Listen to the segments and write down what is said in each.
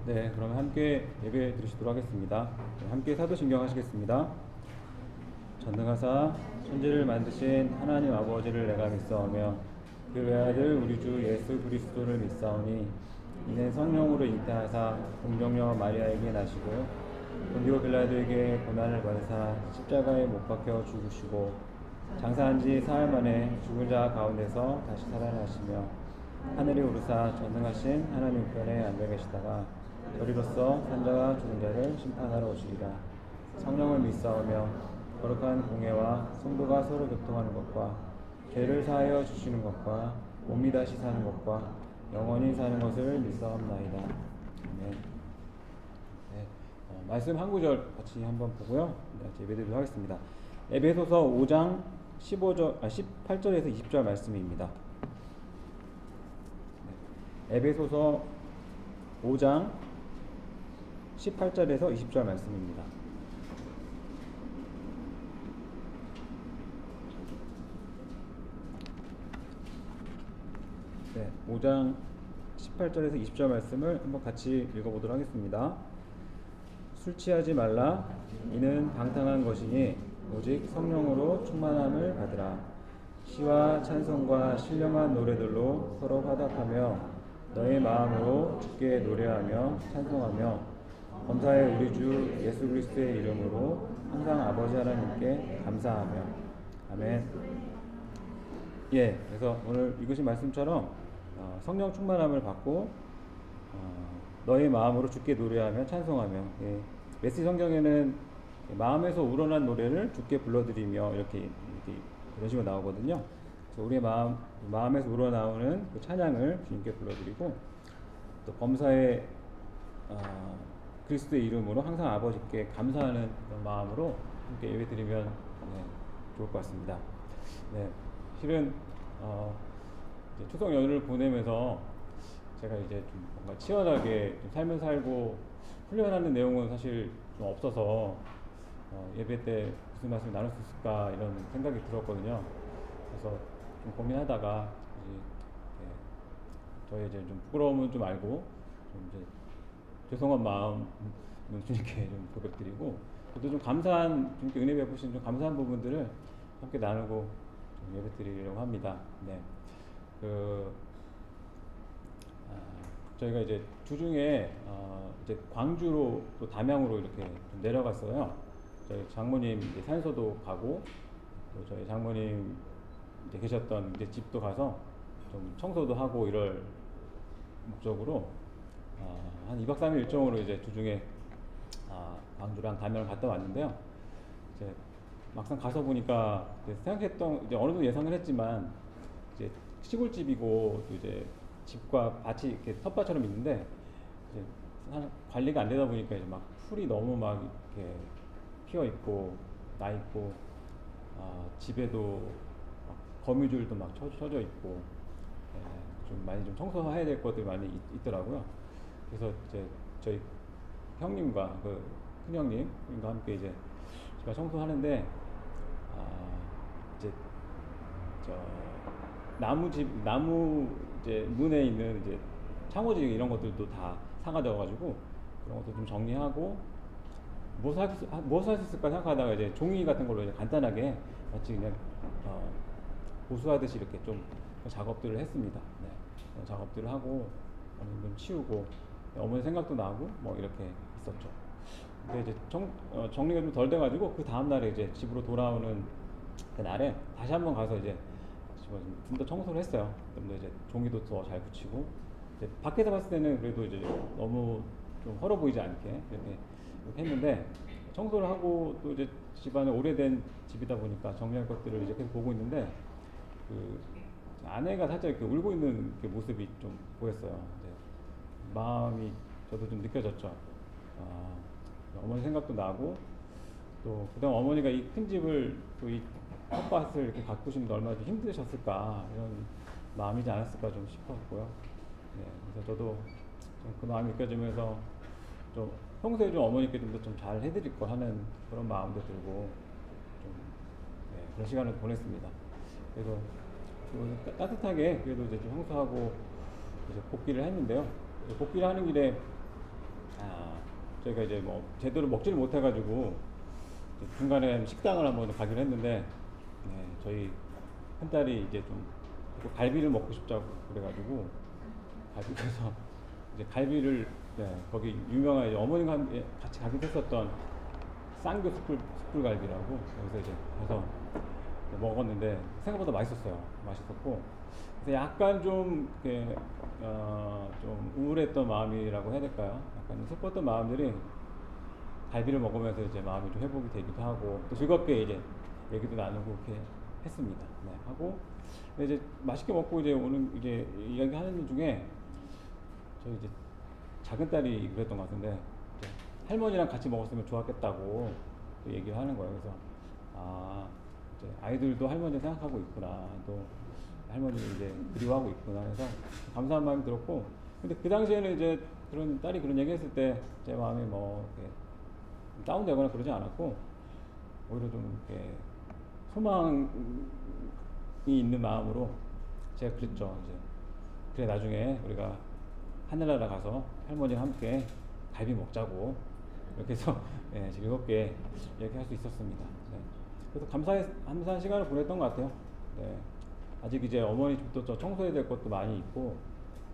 네, 그러면 함께 예배 드리시도록 하겠습니다. 네, 함께 사도신경 하시겠습니다. 전능하사 천지를 만드신 하나님 아버지를 내가 믿사오며 그 외아들 우리 주 예수 그리스도를 믿사오니 이는 성령으로 잉태하사 동정녀 마리아에게 나시고 본디오 빌라도에게 고난을 받으사 십자가에 못 박혀 죽으시고 장사한 지 사흘 만에 죽은 자 가운데서 다시 살아나시며 하늘에 오르사 전능하신 하나님 우편에 앉아 계시다가 저리로서 산자와 죽은 자를 심판하러 오시리라. 성령을 믿사오며 거룩한 공예와 성도가 서로 교통하는 것과 죄를 사하여 주시는 것과 몸이 다시 사는 것과 영원히 사는 것을 믿사옵나이다. 아멘. 네, 말씀 한 구절 같이 한번 보고요. 예배드리도록 하겠습니다. 에베소서 5장 18절에서 20절 말씀입니다. 에베소서 5장 18절에서 20절 말씀입니다. 네, 5장 18절에서 20절 말씀을 한번 같이 읽어보도록 하겠습니다. 술 취하지 말라. 이는 방탕한 것이니 오직 성령으로 충만함을 받으라. 시와 찬송과 신령한 노래들로 서로 화답하며 너의 마음으로 주께 노래하며 찬송하며 범사에 우리 주 예수 그리스도의 이름으로 항상 아버지 하나님께 감사하며. 아멘. 예, 그래서 오늘 읽으신 말씀처럼 성령 충만함을 받고 너의 마음으로 주께 노래하며 찬송하며. 예, 메시지 성경에는 마음에서 우러난 노래를 주께 불러드리며 이렇게 이런 식으로 나오거든요. 그래서 우리의 마음에서 우러나오는 그 찬양을 주님께 불러드리고 또 범사에 그리스도의 이름으로 항상 아버지께 감사하는 그런 마음으로 함께 예배드리면 좋을 것 같습니다. 네, 실은 이제 추석 연휴를 보내면서 제가 이제 좀 뭔가 치열하게 좀 삶을 살고 훈련하는 내용은 사실 좀 없어서 예배 때 무슨 말씀을 나눌 수 있을까 이런 생각이 들었거든요. 그래서 좀 고민하다가 저의 이제 좀 부끄러움은 좀 알고 좀 이제 죄송한 마음은 주님께 좀 고백드리고 또 좀 감사한 주님께 은혜 베푸신 좀 감사한 부분들을 함께 나누고 좀 예배드리려고 합니다. 네, 저희가 이제 주중에 이제 광주로 또 담양으로 이렇게 좀 내려갔어요. 저희 장모님 이제 산소도 가고 또 저희 장모님 이제 계셨던 이제 집도 가서 좀 청소도 하고 이럴 목적으로 한 2박 3일 일정으로 이제 주중에 광주랑 담양을 갔다 왔는데요. 이제 막상 가서 보니까 생각했던 이제 어느 정도 예상을 했지만 이제 시골집이고 또 이제 집과 밭이 이렇게 텃밭처럼 있는데 이제 관리가 안 되다 보니까 이제 막 풀이 너무 막 이렇게 피어 있고 나 있고 집에도 막 거미줄도 막 쳐져 있고 좀 많이 좀 청소해야 될 것들이 많이 있더라고요. 그래서 이제 저희 형님과 그 큰형님과 함께 이제 제가 청소하는데 이제 나무 이제 문에 있는 이제 창호지 이런 것들도 다 상하되어가지고 그런 것도 좀 정리하고 무엇을 할 수 있을까 생각하다가 이제 종이 같은 걸로 이제 간단하게 마치 그냥 보수하듯이 이렇게 좀 작업들을 했습니다. 네, 작업들을 하고 좀 치우고 어머니 생각도 나고 뭐 이렇게 있었죠. 근데 이제 정리가 좀 덜 돼가지고 그 다음 날에 이제 집으로 돌아오는 그 날에 다시 한번 가서 이제 좀 더 청소를 했어요. 좀 더 이제 종이도 더 잘 붙이고 이제 밖에서 봤을 때는 그래도 이제 너무 좀 헐어 보이지 않게 이렇게 했는데 청소를 하고 또 이제 집안에 오래된 집이다 보니까 정리할 것들을 이제 계속 보고 있는데 그 아내가 살짝 이렇게 울고 있는 그 모습이 좀 보였어요. 마음이 저도 좀 느껴졌죠. 어머니 생각도 나고 또 그다음 어머니가 이 큰 집을 또 이 텃밭을 이렇게 가꾸시는데 얼마나 좀 힘드셨을까 이런 마음이지 않았을까 좀 싶었고요. 네, 그래서 저도 좀 그 마음이 느껴지면서 좀 평소에 좀 어머니께 좀 더 좀 잘 해드릴 거 하는 그런 마음도 들고 좀 그런 시간을 보냈습니다. 그래서 따뜻하게 그래도 이제 좀 청소하고 이제 복귀를 했는데요. 복귀를 하는 길에 저희가 이제 뭐 제대로 먹지를 못해가지고 중간에 식당을 한번 가기로 했는데 저희 큰 딸이 이제 좀 갈비를 먹고 싶다고 그래가지고 그래서 이제 갈비를 거기 유명한 이제 어머니가 같이 가긴 했었던 쌍교 숯불갈비라고 여기서 이제 가서 먹었는데 생각보다 맛있었어요. 맛있었고 그래서 약간 좀 이렇게 좀 우울했던 마음이라고 해야 될까요? 약간 슬펐던 마음들이 갈비를 먹으면서 이제 마음이 좀 회복이 되기도 하고 또 즐겁게 이제 얘기도 나누고 이렇게 했습니다. 네, 하고 이제 맛있게 먹고 이제 오는 이제 이야기하는 중에 저희 이제 작은 딸이 그랬던 것 같은데 이제 할머니랑 같이 먹었으면 좋았겠다고 또 얘기를 하는 거예요. 그래서 이제 아이들도 할머니 생각하고 있구나, 또 할머니를 이제 그리워하고 있구나 해서 감사한 마음이 들었고, 근데 그 당시에는 이제 그런 딸이 그런 얘기했을 때 제 마음이 뭐 이렇게 다운되거나 그러지 않았고 오히려 좀 이렇게 소망이 있는 마음으로 제가 그랬죠. 이제 그래 나중에 우리가 하늘나라 가서 할머니와 함께 갈비 먹자고 이렇게 해서 즐겁게 얘기할 수 있었습니다. 네. 그래서 감사한 시간을 보냈던 것 같아요. 네. 아직 이제 어머니 집도 청소해야 될 것도 많이 있고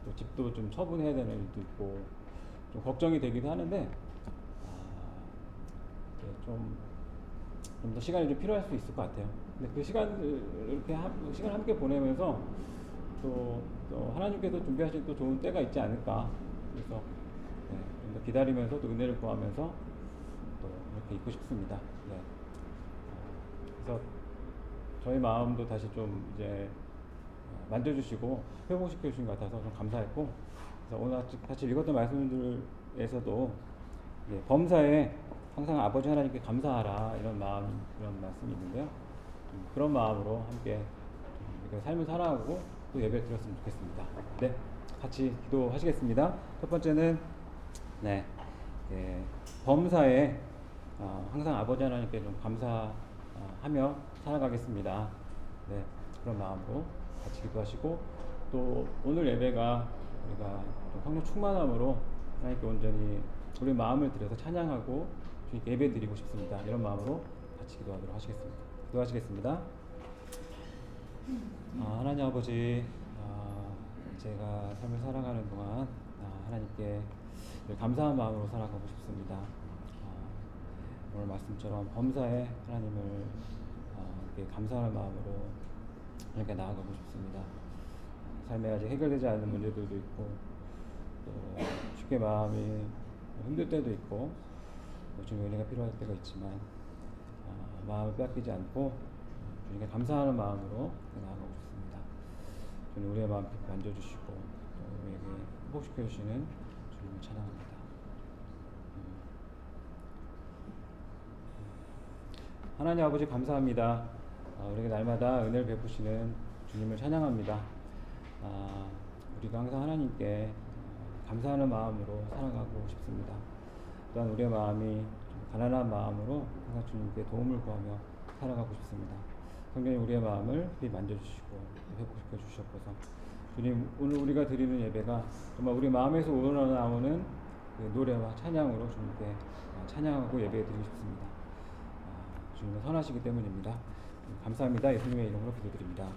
또 집도 좀 처분해야 되는 일도 있고 좀 걱정이 되기도 하는데 좀 더 시간이 좀 필요할 수 있을 것 같아요. 근데 그 시간을 이렇게 시간을 함께 보내면서 또 하나님께서 준비하신 또 좋은 때가 있지 않을까. 그래서 좀 더 기다리면서 또 은혜를 구하면서 또 이렇게 있고 싶습니다. 네. 그래서 저희 마음도 다시 좀 이제 만져주시고 회복시켜 주신 것 같아서 좀 감사했고, 그래서 오늘 같이 읽었던 말씀들에서도 범사에 항상 아버지 하나님께 감사하라 이런 말씀이 있는데요. 그런 마음으로 함께 삶을 살아가고 또 예배를 드렸으면 좋겠습니다. 네, 같이 기도하시겠습니다. 첫 번째는 범사에 항상 아버지 하나님께 좀 감사하며 살아가겠습니다. 네, 그런 마음으로 같이 기도하시고, 또 오늘 예배가 우리가 성령 충만함으로 하나님께 온전히 우리 마음을 들여서 찬양하고 주님께 예배 드리고 싶습니다. 이런 마음으로 같이 기도하도록 하시겠습니다. 기도하시겠습니다. 하나님 아버지, 제가 삶을 살아가는 동안 하나님께 감사한 마음으로 살아가고 싶습니다. 오늘 말씀처럼 범사에 하나님을 감사하는 마음으로 이렇게 나아가고 싶습니다. 삶에 아직 해결되지 않는 문제들도 있고 또 쉽게 마음이 힘들 때도 있고 주님의 은혜가 필요할 때가 있지만 마음을 빼앗기지 않고 주님께 감사하는 마음으로 나아가고 싶습니다. 주님 우리의 마음 만져주시고 또 우리에게 회복시켜 주시는 주님을 찬양합니다. 하나님 아버지 감사합니다. 우리에게 날마다 은혜를 베푸시는 주님을 찬양합니다. 우리가 항상 하나님께 감사하는 마음으로 살아가고 싶습니다. 또한 우리의 마음이 가난한 마음으로 항상 주님께 도움을 구하며 살아가고 싶습니다. 성령님 우리의 마음을 만져주시고 회복시켜 주시옵소서. 주님 오늘 우리가 드리는 예배가 정말 우리 마음에서 우러나오는 그 노래와 찬양으로 주님께 찬양하고 예배 드리고 싶습니다. 주님은 선하시기 때문입니다. 감사합니다. 예수님의 이름으로 기도드립니다.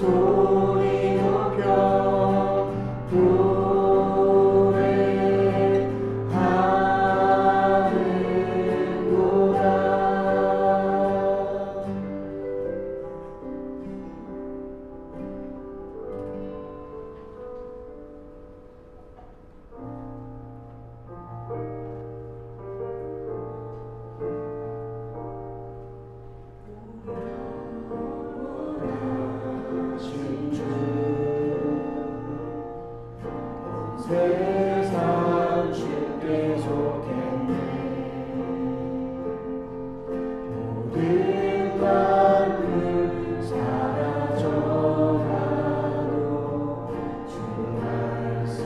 소리 높여 세상 주께 속했네. 모든 만물 사라져가도 주 말씀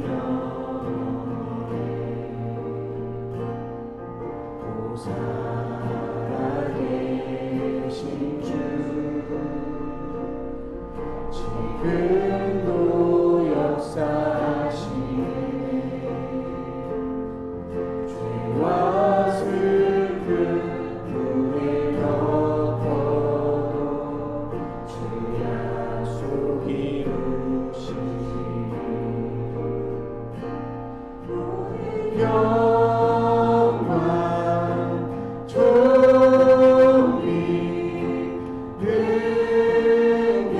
영원해. 오 살아계신 주 지금도 역사하시네. 죄와 슬픔 물에 덮어도 주 약속 이루시니 영광 존귀 능력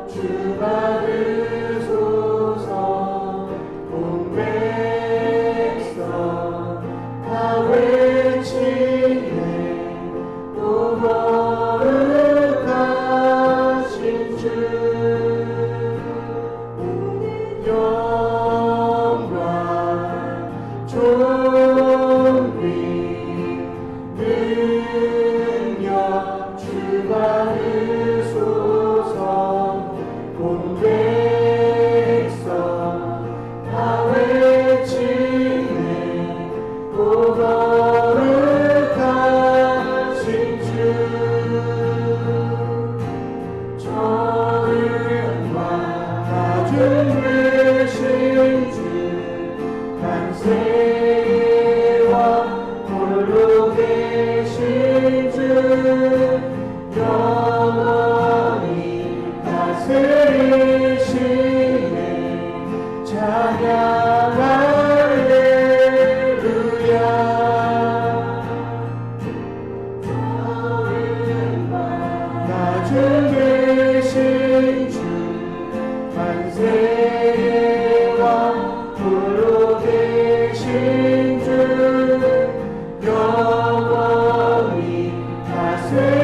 주 받으소서. 온 백성 다 외치네. 오 거룩하신 주 영광 존귀 능력 주 받으소서. 온 백성 다 외치네. 오 거룩하신 주 저음과 낮은 되신 주 만세와 홀로 계신 주 영원히 다스리시네. 찬양 할렐루야. 낮은 계신 주 만세와 홀로 계신 주 영원히 다스리시네.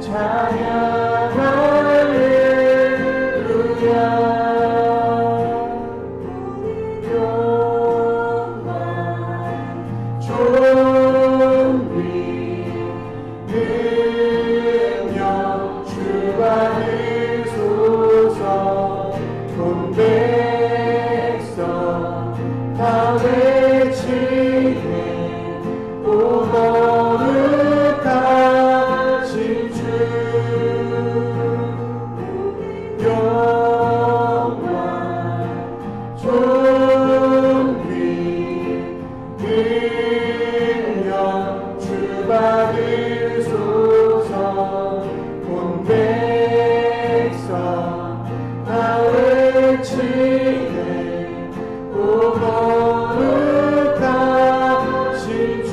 찬양 할렐루야. 영광 존귀 능력 주 받으소서. 온 백성 다 외치네. 오 거룩하신 주 영광 존귀 능력 주 받으소서. 온 백성 다 외치네. 오 거룩하신 주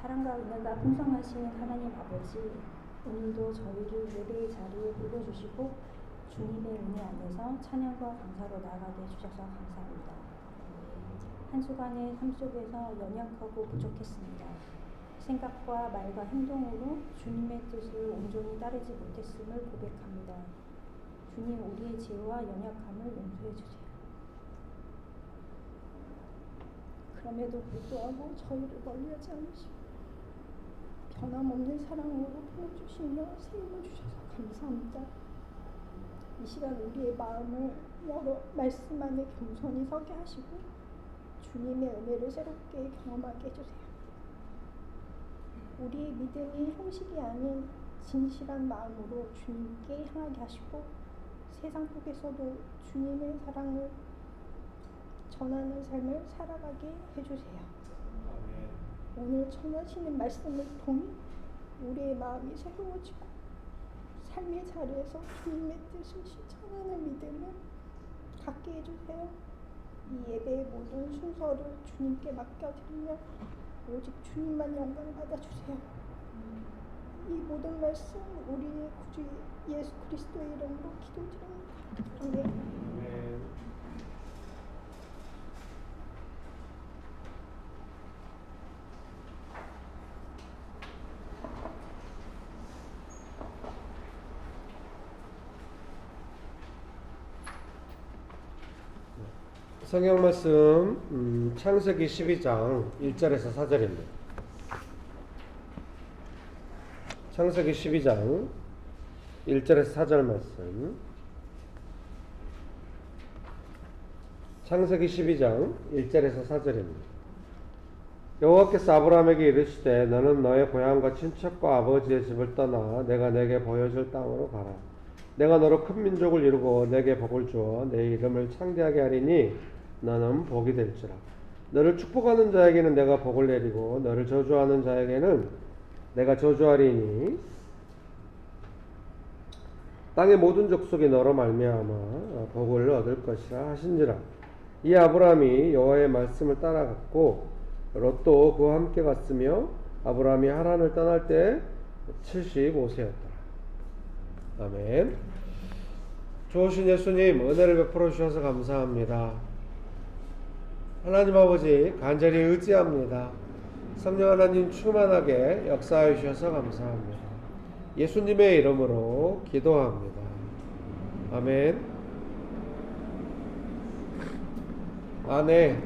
사랑과 은혜가 풍성하신 하나님 아버지, 오늘도 저희를 예배의 자리에 불러주시고 주님의 은혜 안에서 찬양과 감사로 나아가게 해주셔서 감사합니다. 한 주간의 삶 속에서 연약하고 부족했습니다. 생각과 말과 행동으로 주님의 뜻을 온전히 따르지 못했음을 고백합니다. 주님, 우리의 죄와 연약함을 용서해 주세요. 그럼에도 불구하고 저희를 멀리하지 않으시고 변함없는 사랑으로 품어주시며 세임을 주셔서 감사합니다. 이 시간 우리의 마음을 열어 말씀 안에 겸손히 서게 하시고 주님의 은혜를 새롭게 경험하게 해주세요. 우리의 믿음이 형식이 아닌 진실한 마음으로 주님께 향하게 하시고 세상 속에서도 주님의 사랑을 전하는 삶을 살아가게 해주세요. 오늘 전하시는 말씀을 통해 우리의 마음이 새로워지고 삶의 자리에서 주님의 뜻을 실천하는 믿음을 갖게 해주세요. 이 예배의 모든 순서를 주님께 맡겨드리며 오직 주님만 영광 받아주세요. 이 모든 말씀 우리의 구주 예수 그리스도의 이름으로 기도드립니다. 아멘. 성경 말씀 창세기 12장 1절에서 4절입니다. 창세기 12장 1절에서 4절 말씀. 창세기 12장 1절에서 4절입니다. 여호와께서 아브라함에게 이르시되 너는 너의 고향과 친척과 아버지의 집을 떠나 내가 내게 보여줄 땅으로 가라. 내가 너로 큰 민족을 이루고 내게 복을 주어 내 이름을 창대하게 하리니 너는 복이 될지라. 너를 축복하는 자에게는 내가 복을 내리고 너를 저주하는 자에게는 내가 저주하리니 땅의 모든 족속이 너로 말미암아 복을 얻을 것이라 하신지라. 이 아브라함이 여호와의 말씀을 따라갔고 롯도 그와 함께 갔으며 아브라함이 하란을 떠날 때 75세였더라. 아멘. 좋으신 예수님, 은혜를 베풀어 주셔서 감사합니다. 하나님 아버지, 간절히 의지합니다. 성령 하나님 충만하게 역사해 주셔서 감사합니다. 예수님의 이름으로 기도합니다. 아멘. 안에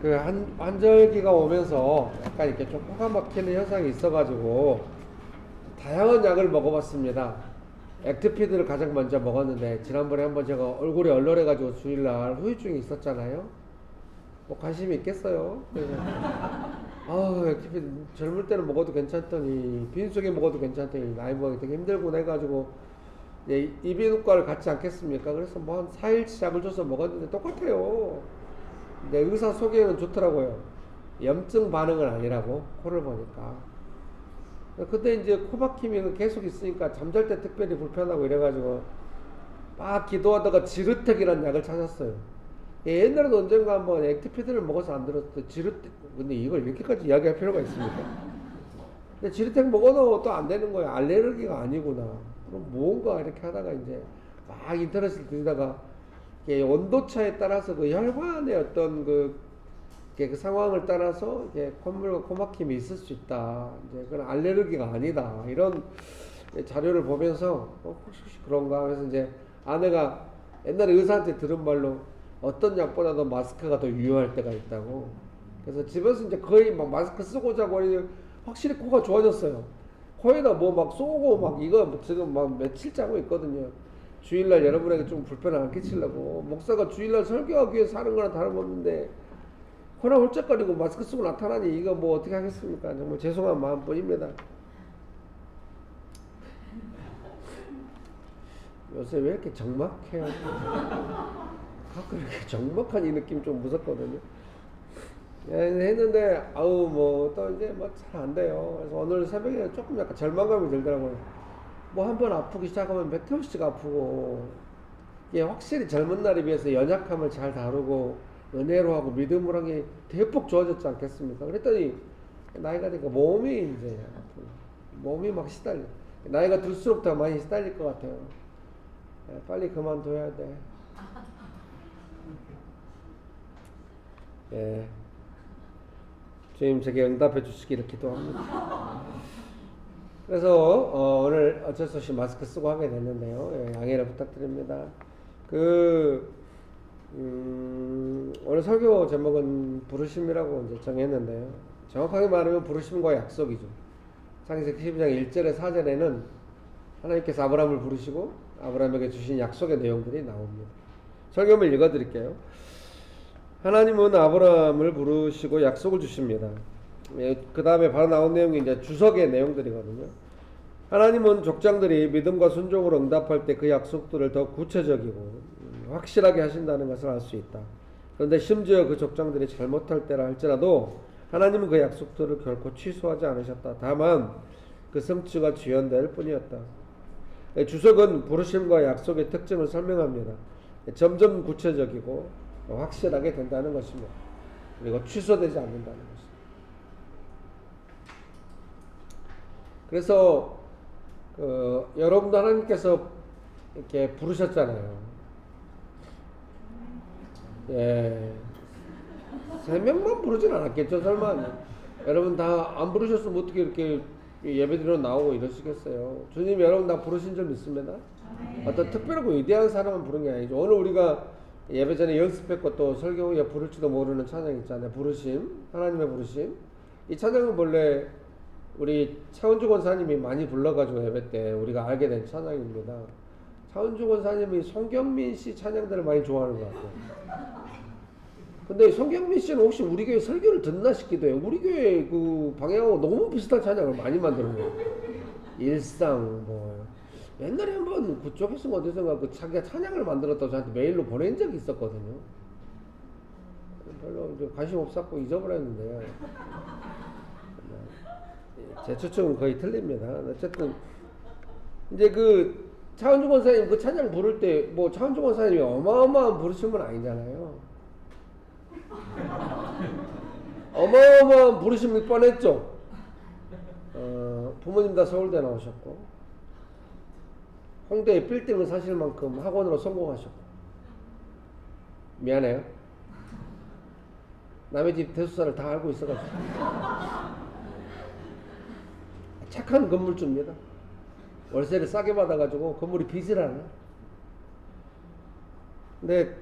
그 환절기가 오면서 약간 이렇게 좀 코가 막히는 현상이 있어가지고 다양한 약을 먹어봤습니다. 액트피드를 가장 먼저 먹었는데 지난번에 한번 제가 얼굴이 얼얼해가지고 주일날 후유증이 있었잖아요. 뭐 관심이 있겠어요. 그래서 액트피드 젊을 때는 먹어도 괜찮더니 빈속에 먹어도 괜찮더니 나이 먹기 되게 힘들구나 해가지고 이비인후과를 갔지 않겠습니까? 그래서 뭐 한 4일치 약을 줘서 먹었는데 똑같아요. 근데 의사 소개는 좋더라고요. 염증 반응은 아니라고, 코를 보니까. 그때 이제 코 막힘이 계속 있으니까 잠잘 때 특별히 불편하고 이래가지고 막 기도하다가 지르텍이라는 약을 찾았어요. 옛날에도 언젠가 한번 액티피드를 먹어서 안 들었어요. 근데 이걸 이렇게까지 이야기할 필요가 있습니까? 근데 지르텍 먹어도 또 안 되는 거예요. 알레르기가 아니구나. 그럼 뭔가 이렇게 하다가 이제 막 인터넷을 들다가 온도차에 따라서 그 혈관의 어떤 그 상황을 따라서 콧물과 코막힘이 있을 수 있다. 이제 그건 알레르기가 아니다. 이런 자료를 보면서 혹시 그런가? 그래서 이제 아내가 옛날에 의사한테 들은 말로 어떤 약보다도 마스크가 더 유효할 때가 있다고. 그래서 집에서 이제 거의 막 마스크 쓰고 자고 확실히 코가 좋아졌어요. 코에다 뭐 막 쏘고 막 이거 지금 막 며칠 자고 있거든요. 주일날 여러분에게 좀 불편을 안 끼치려고. 목사가 주일날 설교하기 위해서 하는 거랑 다름없는데 코나 훌쩍거리고 마스크 쓰고 나타나니 이거 뭐 어떻게 하겠습니까? 정말 죄송한 마음뿐입니다. 요새 왜 이렇게 적막해요? 가끔 이렇게 적막한 이 느낌 좀 무섭거든요. 했는데 뭐 또 이제 뭐 잘 안 돼요. 그래서 오늘 새벽에 조금 약간 절망감이 들더라고요. 뭐 한 번 아프기 시작하면 몇 개월씩 아프고, 이게 확실히 젊은 날에 비해서 연약함을 잘 다루고 은혜로 하고 믿음으로 한 게 대폭 좋아졌지 않겠습니까? 그랬더니 나이가 되니까 몸이 이제 아프고, 몸이 막 시달려. 나이가 들수록 더 많이 시달릴 것 같아요. 빨리 그만둬야 돼. 주님 제게 응답해 주시기를 기도합니다. 그래서 오늘 어쩔 수 없이 마스크 쓰고 하게 됐는데요. 예, 양해를 부탁드립니다. 오늘 설교 제목은 부르심이라고 이제 정했는데요. 정확하게 말하면 부르심과 약속이죠. 창세기 12장 1절에 4절에는 하나님께서 아브라함을 부르시고 아브라함에게 주신 약속의 내용들이 나옵니다. 설교를 읽어드릴게요. 하나님은 아브라함을 부르시고 약속을 주십니다. 그 다음에 바로 나온 내용이 이제 주석의 내용들이거든요. 하나님은 족장들이 믿음과 순종으로 응답할 때 그 약속들을 더 구체적이고 확실하게 하신다는 것을 알 수 있다. 그런데 심지어 그 족장들이 잘못할 때라 할지라도 하나님은 그 약속들을 결코 취소하지 않으셨다. 다만 그 성취가 지연될 뿐이었다. 주석은 부르심과 약속의 특징을 설명합니다. 점점 구체적이고 확실하게 된다는 것입니다. 그리고 취소되지 않는다는 것입니다. 그래서 여러분도 하나님께서 이렇게 부르셨잖아요. 예. 3명만 부르진 않았겠죠, 설마. 여러분 다 안 부르셨으면 어떻게 이렇게 예배드리러 나오고 이러시겠어요. 주님 여러분 다 부르신 줄 믿습니다. 어떤 특별하고 위대한 사람만 부른 게 아니죠. 오늘 우리가 예배 전에 연습했고 또 설교 후에 부를지도 모르는 찬양 있잖아요. 부르심, 하나님의 부르심. 이 찬양은 본래 우리 차은주 권사님이 많이 불러가지고 예배 때 우리가 알게 된 찬양입니다. 차은주 권사님이 송경민 씨 찬양들을 많이 좋아하는 것 같아요. 근데 송경민 씨는 혹시 우리 교회 설교를 듣나 싶기도 해요. 우리 교회 그 방향하고 너무 비슷한 찬양을 많이 만드는 거예요. 일상 뭐 옛날에 한번 그쪽에서 어디선가 그 자기가 찬양을 만들었다고 저한테 메일로 보낸 적이 있었거든요. 별로 관심 없었고 잊어버렸는데 제 추측은 거의 틀립니다. 어쨌든 이제 그 차은주 권사님 그 찬양 부를 때 뭐 차은주 권사님이 어마어마한 부르심은 아니잖아요. 어마어마한 부르심일 뻔했죠. 부모님 다 서울대 나오셨고 홍대에 빌딩을 사실 만큼 학원으로 성공하셨고 미안해요. 남의 집 대수사를 다 알고 있어가지고 착한 건물주입니다. 월세를 싸게 받아가지고 건물이 빚을 하네. 근데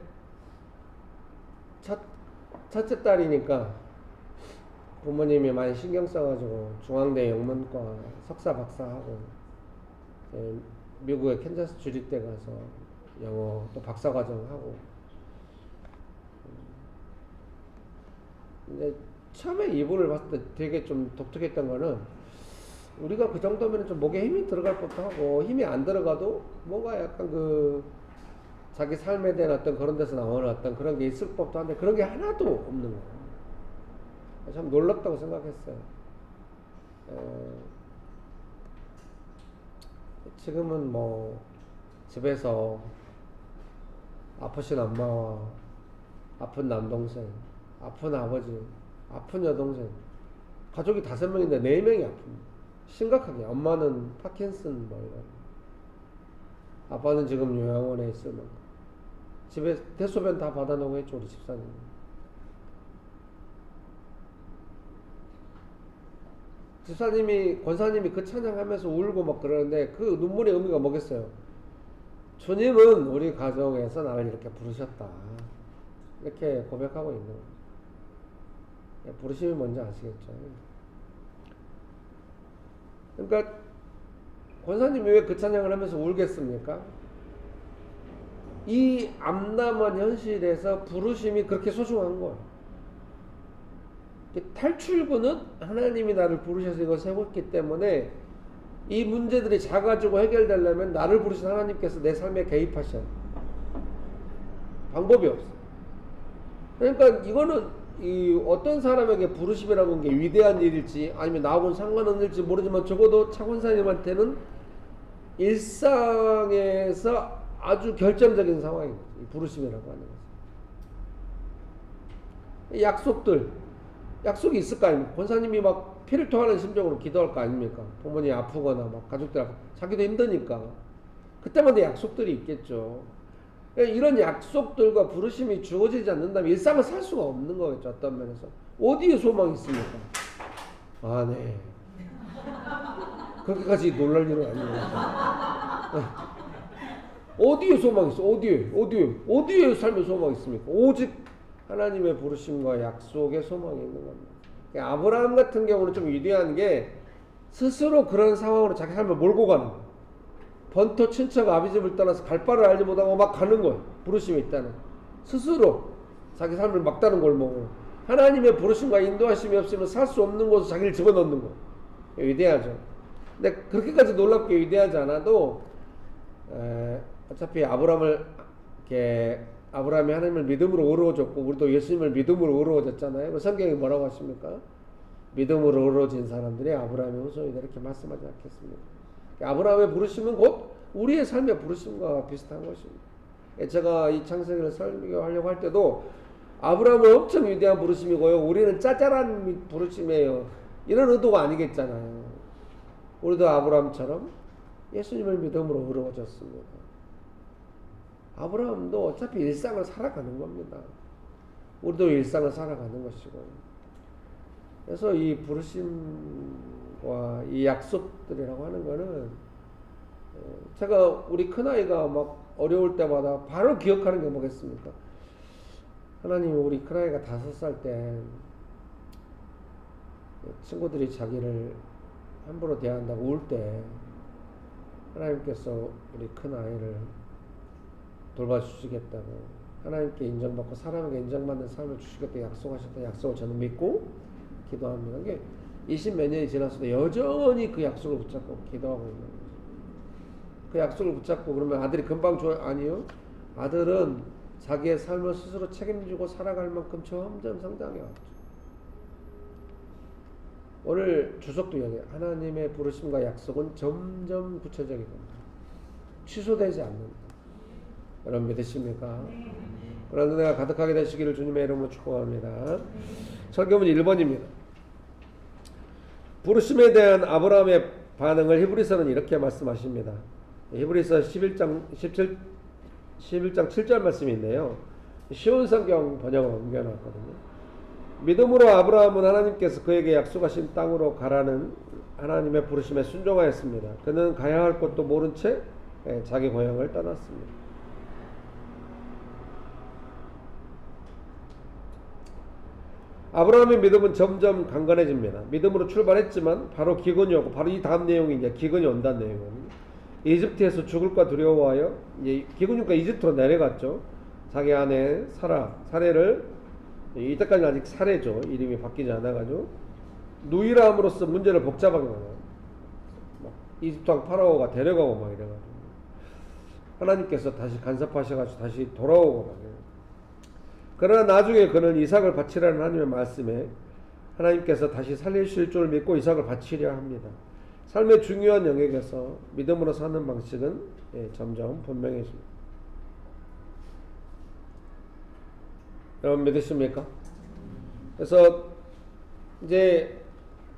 첫째 딸이니까 부모님이 많이 신경 써가지고 중앙대 영문과 석사 박사하고 미국의 캔자스 주립대 가서 영어 또 박사과정하고. 근데 처음에 이분을 봤을 때 되게 좀 독특했던 거는 우리가 그 정도면 좀 목에 힘이 들어갈 법도 하고 힘이 안 들어가도 뭔가 약간 그 자기 삶에 대한 어떤 그런 데서 나오는 어떤 그런 게 있을 법도 한데 그런 게 하나도 없는 거예요. 참 놀랍다고 생각했어요. 지금은 뭐 집에서 아프신 엄마와 아픈 남동생, 아픈 아버지, 아픈 여동생, 가족이 5명인데 4명이 아픕니다. 심각하게. 엄마는 파킨슨 뭐 이런. 아빠는 지금 요양원에 있을 만큼. 집에 대소변 다 받아놓고 했죠, 우리 집사님. 집사님이, 권사님이 그 찬양하면서 울고 막 그러는데 그 눈물의 의미가 뭐겠어요? 주님은 우리 가정에서 나를 이렇게 부르셨다. 이렇게 고백하고 있는 거예요. 부르심이 뭔지 아시겠죠? 그러니까 권사님이 왜 그 찬양을 하면서 울겠습니까? 이 암담한 현실에서 부르심이 그렇게 소중한 거예요. 탈출구는 하나님이 나를 부르셔서 이걸 세웠기 때문에 이 문제들이 작아지고 해결되려면 나를 부르신 하나님께서 내 삶에 개입하셔야 돼요. 방법이 없어. 그러니까 이거는 이 어떤 사람에게 부르심이라고 하는 게 위대한 일일지 아니면 나하고는 상관없는지 모르지만 적어도 차권사님한테는 일상에서 아주 결정적인 상황입니다. 이 부르심이라고 하는 것은. 약속이 있을 거 아닙니까? 권사님이 막 피를 토하는 심정으로 기도할 거 아닙니까? 부모님이 아프거나 막 가족들 아프고 자기도 힘드니까 그때마다 약속들이 있겠죠. 그러니까 이런 약속들과 부르심이 주어지지 않는다면 일상을 살 수가 없는 거겠죠. 어떤 면에서. 어디에 소망이 있습니까? 아, 네. 그렇게까지 놀랄 일은 아니에요. 어디에 소망이 있어? 어디에 삶의 소망이 있습니까? 오직 하나님의 부르심과 약속의 소망이 있는 겁니다. 그러니까 아브라함 같은 경우는 좀 위대한 게 스스로 그런 상황으로 자기 삶을 몰고 가는 거예요. 번토 친척 아비 집을 떠나서 갈 바를 알지 못하고 막 가는 거예요. 부르심이 있다는. 스스로 자기 삶을 막다른 골목으로. 하나님의 부르심과 인도하심이 없으면 살 수 없는 곳에 자기를 집어넣는 거예요. 위대하죠. 근데 그렇게까지 놀랍게 위대하지 않아도 어차피 아브라함이 하나님을 믿음으로 의로워졌고 우리도 예수님을 믿음으로 의로워졌잖아요. 성경이 뭐라고 하십니까? 믿음으로 의로워진 사람들이 아브라함의 후손이다 이렇게 말씀하지 않겠습니까? 아브라함의 부르심은 곧 우리의 삶의 부르심과 비슷한 것입니다. 제가 이 창세기를 설명하려고 할 때도 아브라함은 엄청 위대한 부르심이고요. 우리는 짜잘한 부르심이에요. 이런 의도가 아니겠잖아요. 우리도 아브라함처럼 예수님을 믿음으로 의로워졌습니다. 아브라함도 어차피 일상을 살아가는 겁니다. 우리도 일상을 살아가는 것이고. 그래서 이 부르심과 이 약속들이라고 하는 거는 제가 우리 큰아이가 막 어려울 때마다 바로 기억하는 게 뭐겠습니까? 하나님이 우리 큰아이가 5살 때 친구들이 자기를 함부로 대한다고 울 때 하나님께서 우리 큰아이를 돌봐주시겠다고 하나님께 인정받고 사람에게 인정받는 삶을 주시겠다고 약속하셨다. 약속을 저는 믿고 기도합니다. 이게 20몇 년이 지났어도 여전히 그 약속을 붙잡고 기도하고 있는 거죠. 그 약속을 붙잡고 그러면 아들이 금방 좋아요? 아니요. 아들은 자기의 삶을 스스로 책임지고 살아갈 만큼 점점 성장해 왔죠. 오늘 주석도 얘기해요. 하나님의 부르심과 약속은 점점 구체적인 겁니다. 취소되지 않는다. 여러분 믿으십니까? 그런 은혜가 가득하게 되시기를 주님의 이름으로 축복합니다. 설교문 1번입니다. 부르심에 대한 아브라함의 반응을 히브리서는 이렇게 말씀하십니다. 히브리서 11장 7절 말씀인데요. 쉬운 성경 번역을 옮겨놨거든요. 믿음으로 아브라함은 하나님께서 그에게 약속하신 땅으로 가라는 하나님의 부르심에 순종하였습니다. 그는 가야 할 곳도 모른 채 자기 고향을 떠났습니다. 아브라함의 믿음은 점점 강건해집니다. 믿음으로 출발했지만 바로 기근이 오고 바로 이 다음 내용이 이제 기근이 온다는 내용입니다. 이집트에서 죽을까 두려워하여 기근이니까 이집트로 내려갔죠. 자기 아내 사례를 이때까지는 아직 사례죠. 이름이 바뀌지 않아가지고 누이라 함으로써 문제를 복잡하게 만들어요. 이집트 왕 파라오가 데려가고 막 이래가지고 하나님께서 다시 간섭하셔가지고 다시 돌아오고 막 이래요. 그러나 나중에 그는 이삭을 바치라는 하나님의 말씀에 하나님께서 다시 살리실 줄 믿고 이삭을 바치려 합니다. 삶의 중요한 영역에서 믿음으로 사는 방식은 점점 분명해집니다. 여러분 믿으십니까? 그래서 이제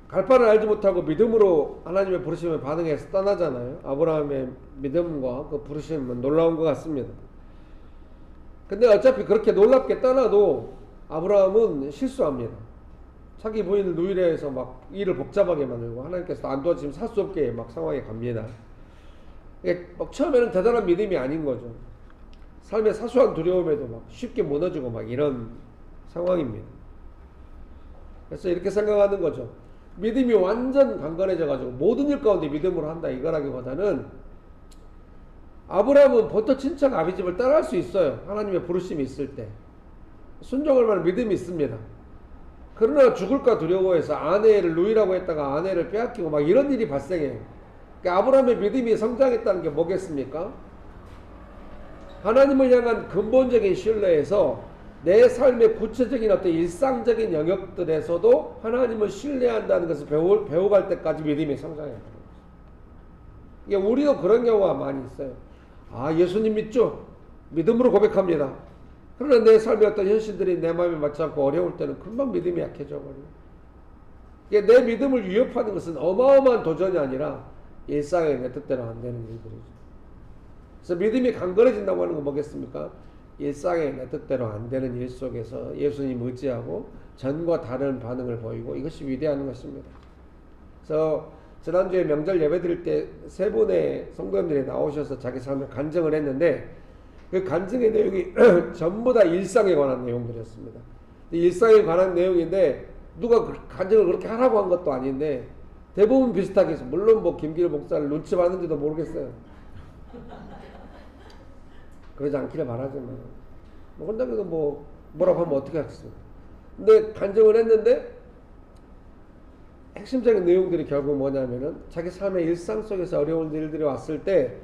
갈 바를 알지 못하고 믿음으로 하나님의 부르심에 반응해서 떠나잖아요. 아브라함의 믿음과 그 부르심은 놀라운 것 같습니다. 근데 어차피 그렇게 놀랍게 떠나도 아브라함은 실수합니다. 자기 부인을 누이려 해서 막 일을 복잡하게 만들고 하나님께서 안 도와주시면 살 수 없게 막 상황에 갑니다. 이게 막 처음에는 대단한 믿음이 아닌 거죠. 삶의 사소한 두려움에도 막 쉽게 무너지고 막 이런 상황입니다. 그래서 이렇게 생각하는 거죠. 믿음이 완전 강건해져가지고 모든 일 가운데 믿음으로 한다 이거라기보다는 아브라함은 보통 친척 아비 집을 떠날 수 있어요. 하나님의 부르심이 있을 때 순종할 만한 믿음이 있습니다. 그러나 죽을까 두려워해서 아내를 누이라고 했다가 아내를 빼앗기고 막 이런 일이 발생해요. 그러니까 아브라함의 믿음이 성장했다는 게 뭐겠습니까? 하나님을 향한 근본적인 신뢰에서 내 삶의 구체적인 어떤 일상적인 영역들에서도 하나님을 신뢰한다는 것을 배워갈 때까지 믿음이 성장해요. 이게 우리도 그런 경우가 많이 있어요. 아, 예수님 믿죠? 믿음으로 고백합니다. 그러나 내 삶의 어떤 현실들이 내 마음에 맞지 않고 어려울 때는 금방 믿음이 약해져 버려요. 이게 내 믿음을 위협하는 것은 어마어마한 도전이 아니라 일상에 내 뜻대로 안 되는 일들이죠. 그래서 믿음이 강건해진다고 하는 건 뭐겠습니까? 일상의 내 뜻대로 안 되는 일 속에서 예수님 의지하고 전과 다른 반응을 보이고 이것이 위대한 것입니다. 그래서 지난주에 명절 예배 드릴 때 세 분의 성도님들이 나오셔서 자기 삶을 간증을 했는데 그 간증의 내용이 전부 다 일상에 관한 내용들이었습니다. 일상에 관한 내용인데 누가 간증을 그렇게 하라고 한 것도 아닌데 대부분 비슷하게 해서 물론 뭐 김기일 목사를 눈치 봤는지도 모르겠어요. 그러지 않기를 바라지만 혼자서 뭐라고 하면 어떻게 하겠습니까? 근데 간증을 했는데 핵심적인 내용들이 결국 뭐냐면은 자기 삶의 일상 속에서 어려운 일들이 왔을 때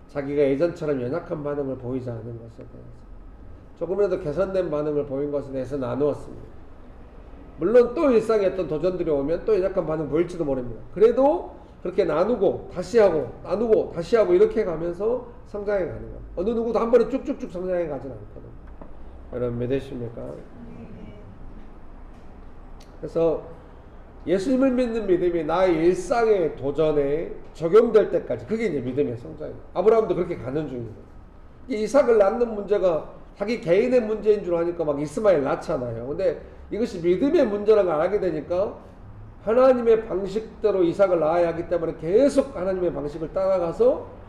자기가 예전처럼 연약한 반응을 보이지 않는 것에 대해서 조금이라도 개선된 반응을 보인 것에 대해서 나누었습니다. 물론 또 일상에 어떤 도전들이 오면 또 연약한 반응 보일지도 모릅니다. 그래도 그렇게 나누고 다시 하고 나누고 다시 하고 이렇게 가면서 성장해 가는 거예요. 어느 누구도 한 번에 쭉쭉쭉 성장해 가진 않거든요. 여러분 믿으십니까? 그래서 예수님을 믿는 믿음이 나의 일상의 도전에 적용될 때까지 그게 이제 믿음의 성장이에요. 아브라함도 그렇게 가는 중이에요. 이삭을 낳는 문제가 자기 개인의 문제인 줄 아니까 막 이스마엘 낳잖아요. 근데 이것이 믿음의 문제라는 걸 알게 되니까 하나님의 방식대로 이삭을 낳아야 하기 때문에 계속 하나님의 방식을 따라가서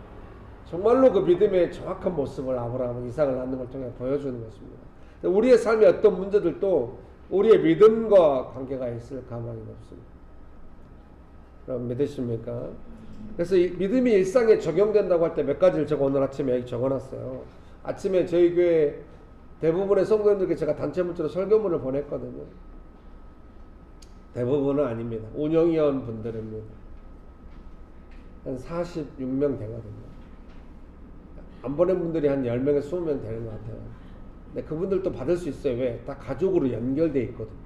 정말로 그 믿음의 정확한 모습을 아브라함은 이삭을 낳는 걸 통해 보여주는 것입니다. 우리의 삶의 어떤 문제들도 우리의 믿음과 관계가 있을 가망이 없습니다. 그럼 믿으십니까? 그래서 이 믿음이 일상에 적용된다고 할 때 몇 가지를 제가 오늘 아침에 여기 적어놨어요. 아침에 저희 교회 대부분의 성도님들께 제가 단체 문자로 설교문을 보냈거든요. 대부분은 아닙니다. 운영위원 분들입니다. 한 46명 되거든요. 안 보낸 분들이 한 10명에서 20명 되는 것 같아요. 근데 그분들도 받을 수 있어요. 왜? 다 가족으로 연결돼 있거든요.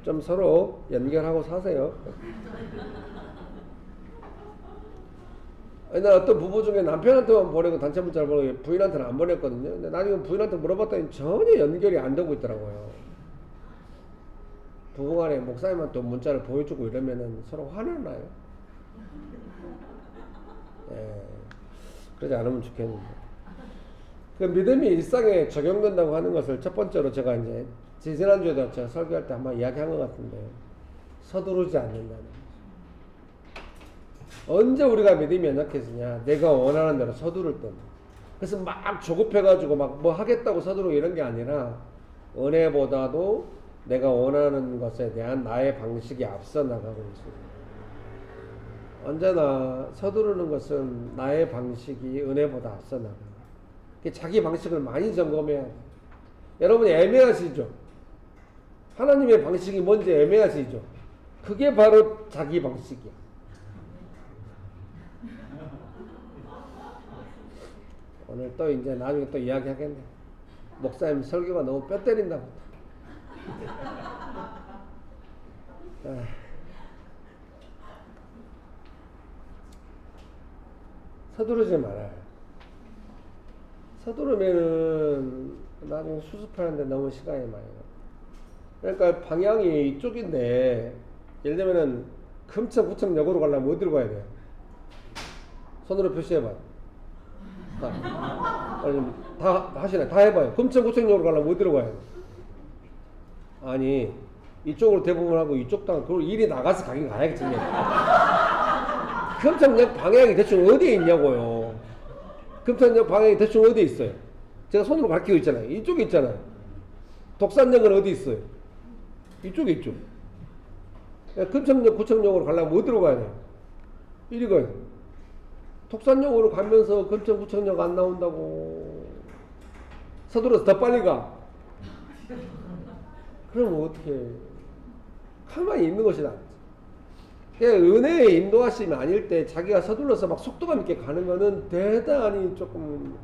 좀 서로 연결하고 사세요. 옛날 어떤 부부 중에 남편한테만 보내고 단체 문자를 보내고 부인한테는 안 보냈거든요. 근데 나중에 부인한테 물어봤더니 전혀 연결이 안 되고 있더라고요. 부부간에 목사님한테 문자를 보여주고 이러면은 서로 화나나요? 예, 그러지 않으면 좋겠는데. 그 믿음이 일상에 적용된다고 하는 것을 첫 번째로 제가 이제 지난주에도 제가 설교할 때 한번 이야기한 것 같은데 서두르지 않는다는 거죠. 언제 우리가 믿음이 연약해지냐? 내가 원하는 대로 서두를 때는. 그래서 막 조급해가지고 막 뭐 하겠다고 서두르고 이런 게 아니라 은혜보다도 내가 원하는 것에 대한 나의 방식이 앞서 나가고 있습니다. 언제나 서두르는 것은 나의 방식이 은혜보다 앞서 나가요. 자기 방식을 많이 점검해야 돼요. 여러분 애매하시죠? 하나님의 방식이 뭔지 애매하시죠? 그게 바로 자기 방식이야. 오늘 또 이제 나중에 또 이야기하겠네. 목사님 설교가 너무 뼈 때린다고. 서두르지 말아요. 서두르면은 나중에 수습하는데 너무 시간이 많이 가요. 그러니까 방향이 이쪽인데 예를 들면은 금천구청역으로 가려면 어디로 가야 돼요? 손으로 표시해봐요. 다 하시네. 다 해봐요. 금천구청역으로 가려면 어디로 가야 돼요? 아니 이쪽으로 대부분 하고 이쪽 당 그리고 일이 나가서 가긴 가야겠지. 금천역 방향이 대충 어디에 있냐고요. 금천역 방향이 대충 어디에 있어요? 제가 손으로 가르치고 있잖아요. 이쪽에 있잖아요. 독산역은 어디 있어요? 이쪽에 있죠. 금천역, 구청역으로 가려면 어디로 가야 돼요? 이리 가요. 독산역으로 가면서 금천, 구청역 안 나온다고. 서둘러서 더 빨리 가. 그러면 어떻게 해? 가만히 있는 것이 낫지. 은혜의 인도하심이 아닐 때 자기가 서둘러서 막 속도감 있게 가는 거는 대단히 조금.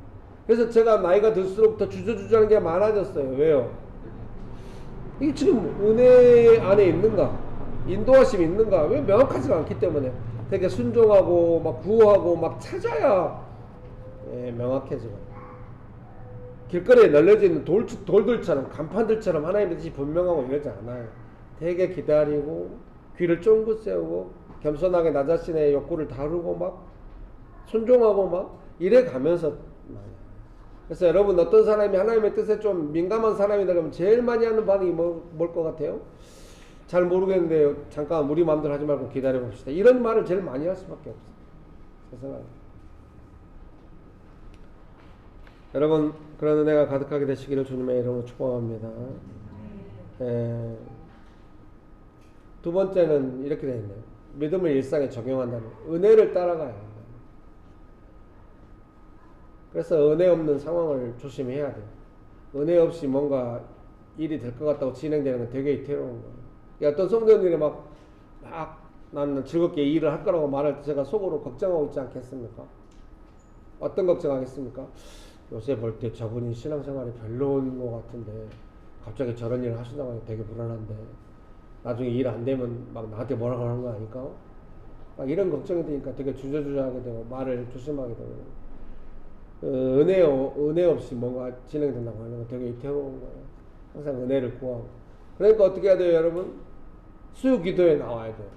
그래서 제가 나이가 들수록 더 주저주저하는 게 많아졌어요. 왜요? 이게 지금 은혜 안에 있는가? 인도하심이 있는가? 왜 명확하지가 않기 때문에 되게 순종하고 막 구호하고 막 찾아야 명확해지고. 길거리에 널려져 있는 돌들처럼 간판들처럼 하나님의 뜻이 분명하고 이러지 않아요. 되게 기다리고 귀를 쫑긋 세우고 겸손하게 나 자신의 욕구를 다루고 막 순종하고 막 이래 가면서 많이. 그래서 여러분 어떤 사람이 하나님의 뜻에 좀 민감한 사람이다 그러면 제일 많이 하는 반응이 뭘 것 같아요? 잘 모르겠는데요. 잠깐 우리 마음대로 하지 말고 기다려 봅시다. 이런 말을 제일 많이 할 수밖에 없어요. 세상에. 여러분 그런 은혜가 가득하게 되시기를 주님의 이름으로 축복합니다. 두 번째는 이렇게 되어 있네요. 믿음을 일상에 적용한다는 은혜를 따라가야 한다. 그래서 은혜 없는 상황을 조심해야 돼요. 은혜 없이 뭔가 일이 될 것 같다고 진행되는 건 되게 이태로운 거예요. 어떤 성도님들이 막 나는 즐겁게 일을 할 거라고 말할 때 제가 속으로 걱정하고 있지 않겠습니까? 어떤 걱정하겠습니까? 요새 볼 때 저분이 신앙생활이 별로인 것 같은데 갑자기 저런 일을 하신다고 하니 되게 불안한데 나중에 일 안 되면 막 나한테 뭐라고 하는 거 아닐까? 막 이런 걱정이 되니까 되게 주저주저하게 되고 말을 조심하게 되고 은혜 없이 뭔가 진행된다고 하는 건 되게 이태로운 거예요. 항상 은혜를 구하고. 그러니까 어떻게 해야 돼요, 여러분? 수요 기도에 나와야 돼요.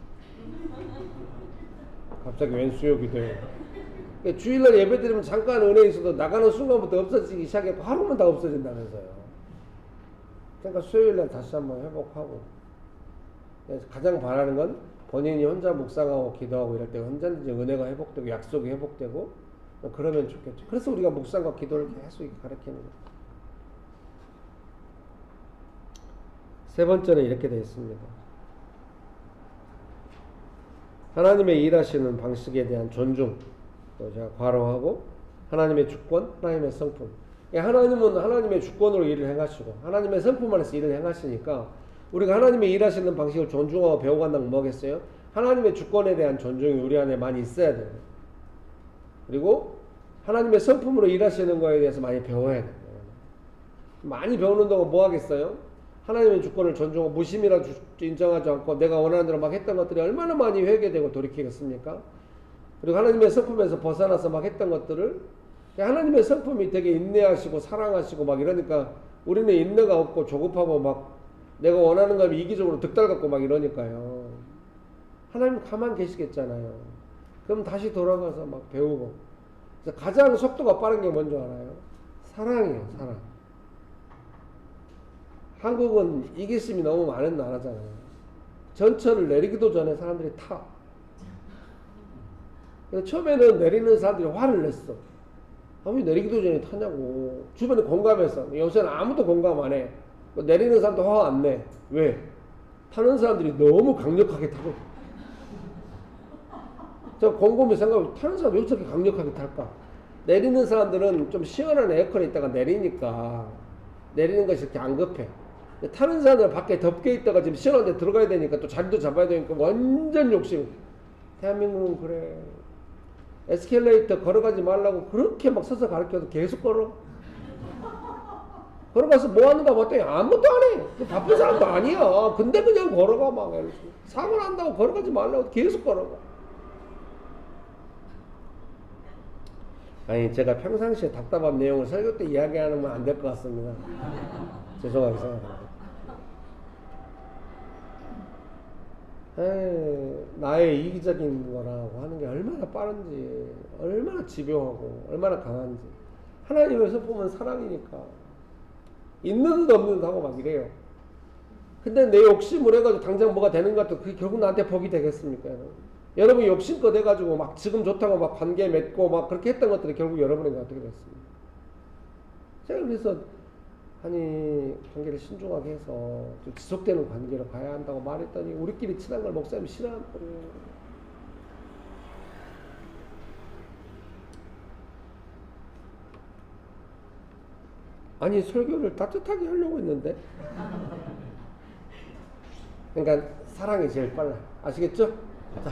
갑자기 웬 수요 기도에? 그러니까 주일날 예배 드리면 잠깐 은혜 있어도 나가는 순간부터 없어지기 시작했고 하루만 다 없어진다면서요. 그러니까 수요일날 다시 한번 회복하고. 가장 바라는 건 본인이 혼자 묵상하고 기도하고 이럴 때 언제든지 은혜가 회복되고 약속이 회복되고 그러면 좋겠죠. 그래서 우리가 묵상과 기도를 계속 가르치는 거예요. 세 번째는 이렇게 되어 있습니다. 하나님의 일하시는 방식에 대한 존중, 또 제가 괄호하고 하나님의 주권, 하나님의 성품. 하나님은 하나님의 주권으로 일을 행하시고 하나님의 성품 안에서 일을 행하시니까 우리가 하나님의 일하시는 방식을 존중하고 배워간다는 뭐겠어요? 하나님의 주권에 대한 존중이 우리 안에 많이 있어야 돼요. 그리고 하나님의 성품으로 일하시는 거에 대해서 많이 배워야 돼요. 많이 배우는 동안 뭐 하겠어요? 하나님의 주권을 존중하고 무심이라 인정하지 않고 내가 원하는 대로 막 했던 것들이 얼마나 많이 회개되고 돌이키겠습니까? 그리고 하나님의 성품에서 벗어나서 막 했던 것들을 하나님의 성품이 되게 인내하시고 사랑하시고 막 이러니까 우리는 인내가 없고 조급하고 막 내가 원하는 걸 이기적으로 득달 갖고 막 이러니까요. 하나님 가만 계시겠잖아요. 그럼 다시 돌아가서 막 배우고. 그래서 가장 속도가 빠른 게 뭔지 알아요? 사랑이에요, 사랑. 한국은 이기심이 너무 많은 나라잖아요. 전철을 내리기도 전에 사람들이 타. 그래서 처음에는 내리는 사람들이 화를 냈어. 왜 내리기도 전에 타냐고. 주변에 공감해서. 요새는 아무도 공감 안 해. 내리는 사람도 화 안 내. 왜? 타는 사람들이 너무 강력하게 타고. 저 곰곰이 생각해. 타는 사람이 왜 저렇게 강력하게 탈까? 내리는 사람들은 좀 시원한 에어컨에 있다가 내리니까 내리는 것이 이렇게 안 급해. 타는 사람들은 밖에 덥게 있다가 지금 시원한 데 들어가야 되니까 또 자리도 잡아야 되니까 완전 욕심. 대한민국은 그래. 에스컬레이터 걸어가지 말라고 그렇게 막 서서 가르쳐도 계속 걸어. 걸어가서 뭐 하는가 봤더니 아무것도 안 해. 바쁜 사람도 아니야. 근데 그냥 걸어가 막. 사고 난다고 걸어가지 말라고 계속 걸어가. 아니 제가 평상시에 답답한 내용을 설교 때 이야기하는 건 안 될 것 같습니다. 죄송하게 생각합니다. 나의 이기적인 거라고 하는 게 얼마나 빠른지, 얼마나 집요하고, 얼마나 강한지. 하나님에서 보면 사랑이니까. 있는 듯 없는 듯 하고 막 이래요. 근데 내 욕심을 해가지고 당장 뭐가 되는 것 같아도 그게 결국 나한테 복이 되겠습니까, 여러분? 여러분이 욕심껏 해가지고 막 지금 좋다고 막 관계 맺고 막 그렇게 했던 것들이 결국 여러분에게 어떻게 됐습니까? 제가 그래서 아니 관계를 신중하게 해서 좀 지속되는 관계로 가야 한다고 말했더니 우리끼리 친한 걸 목사님이 싫어하는 거예요. 아니 설교를 따뜻하게 하려고 했는데 그러니까 사랑이 제일 빨라요. 아시겠죠? 자,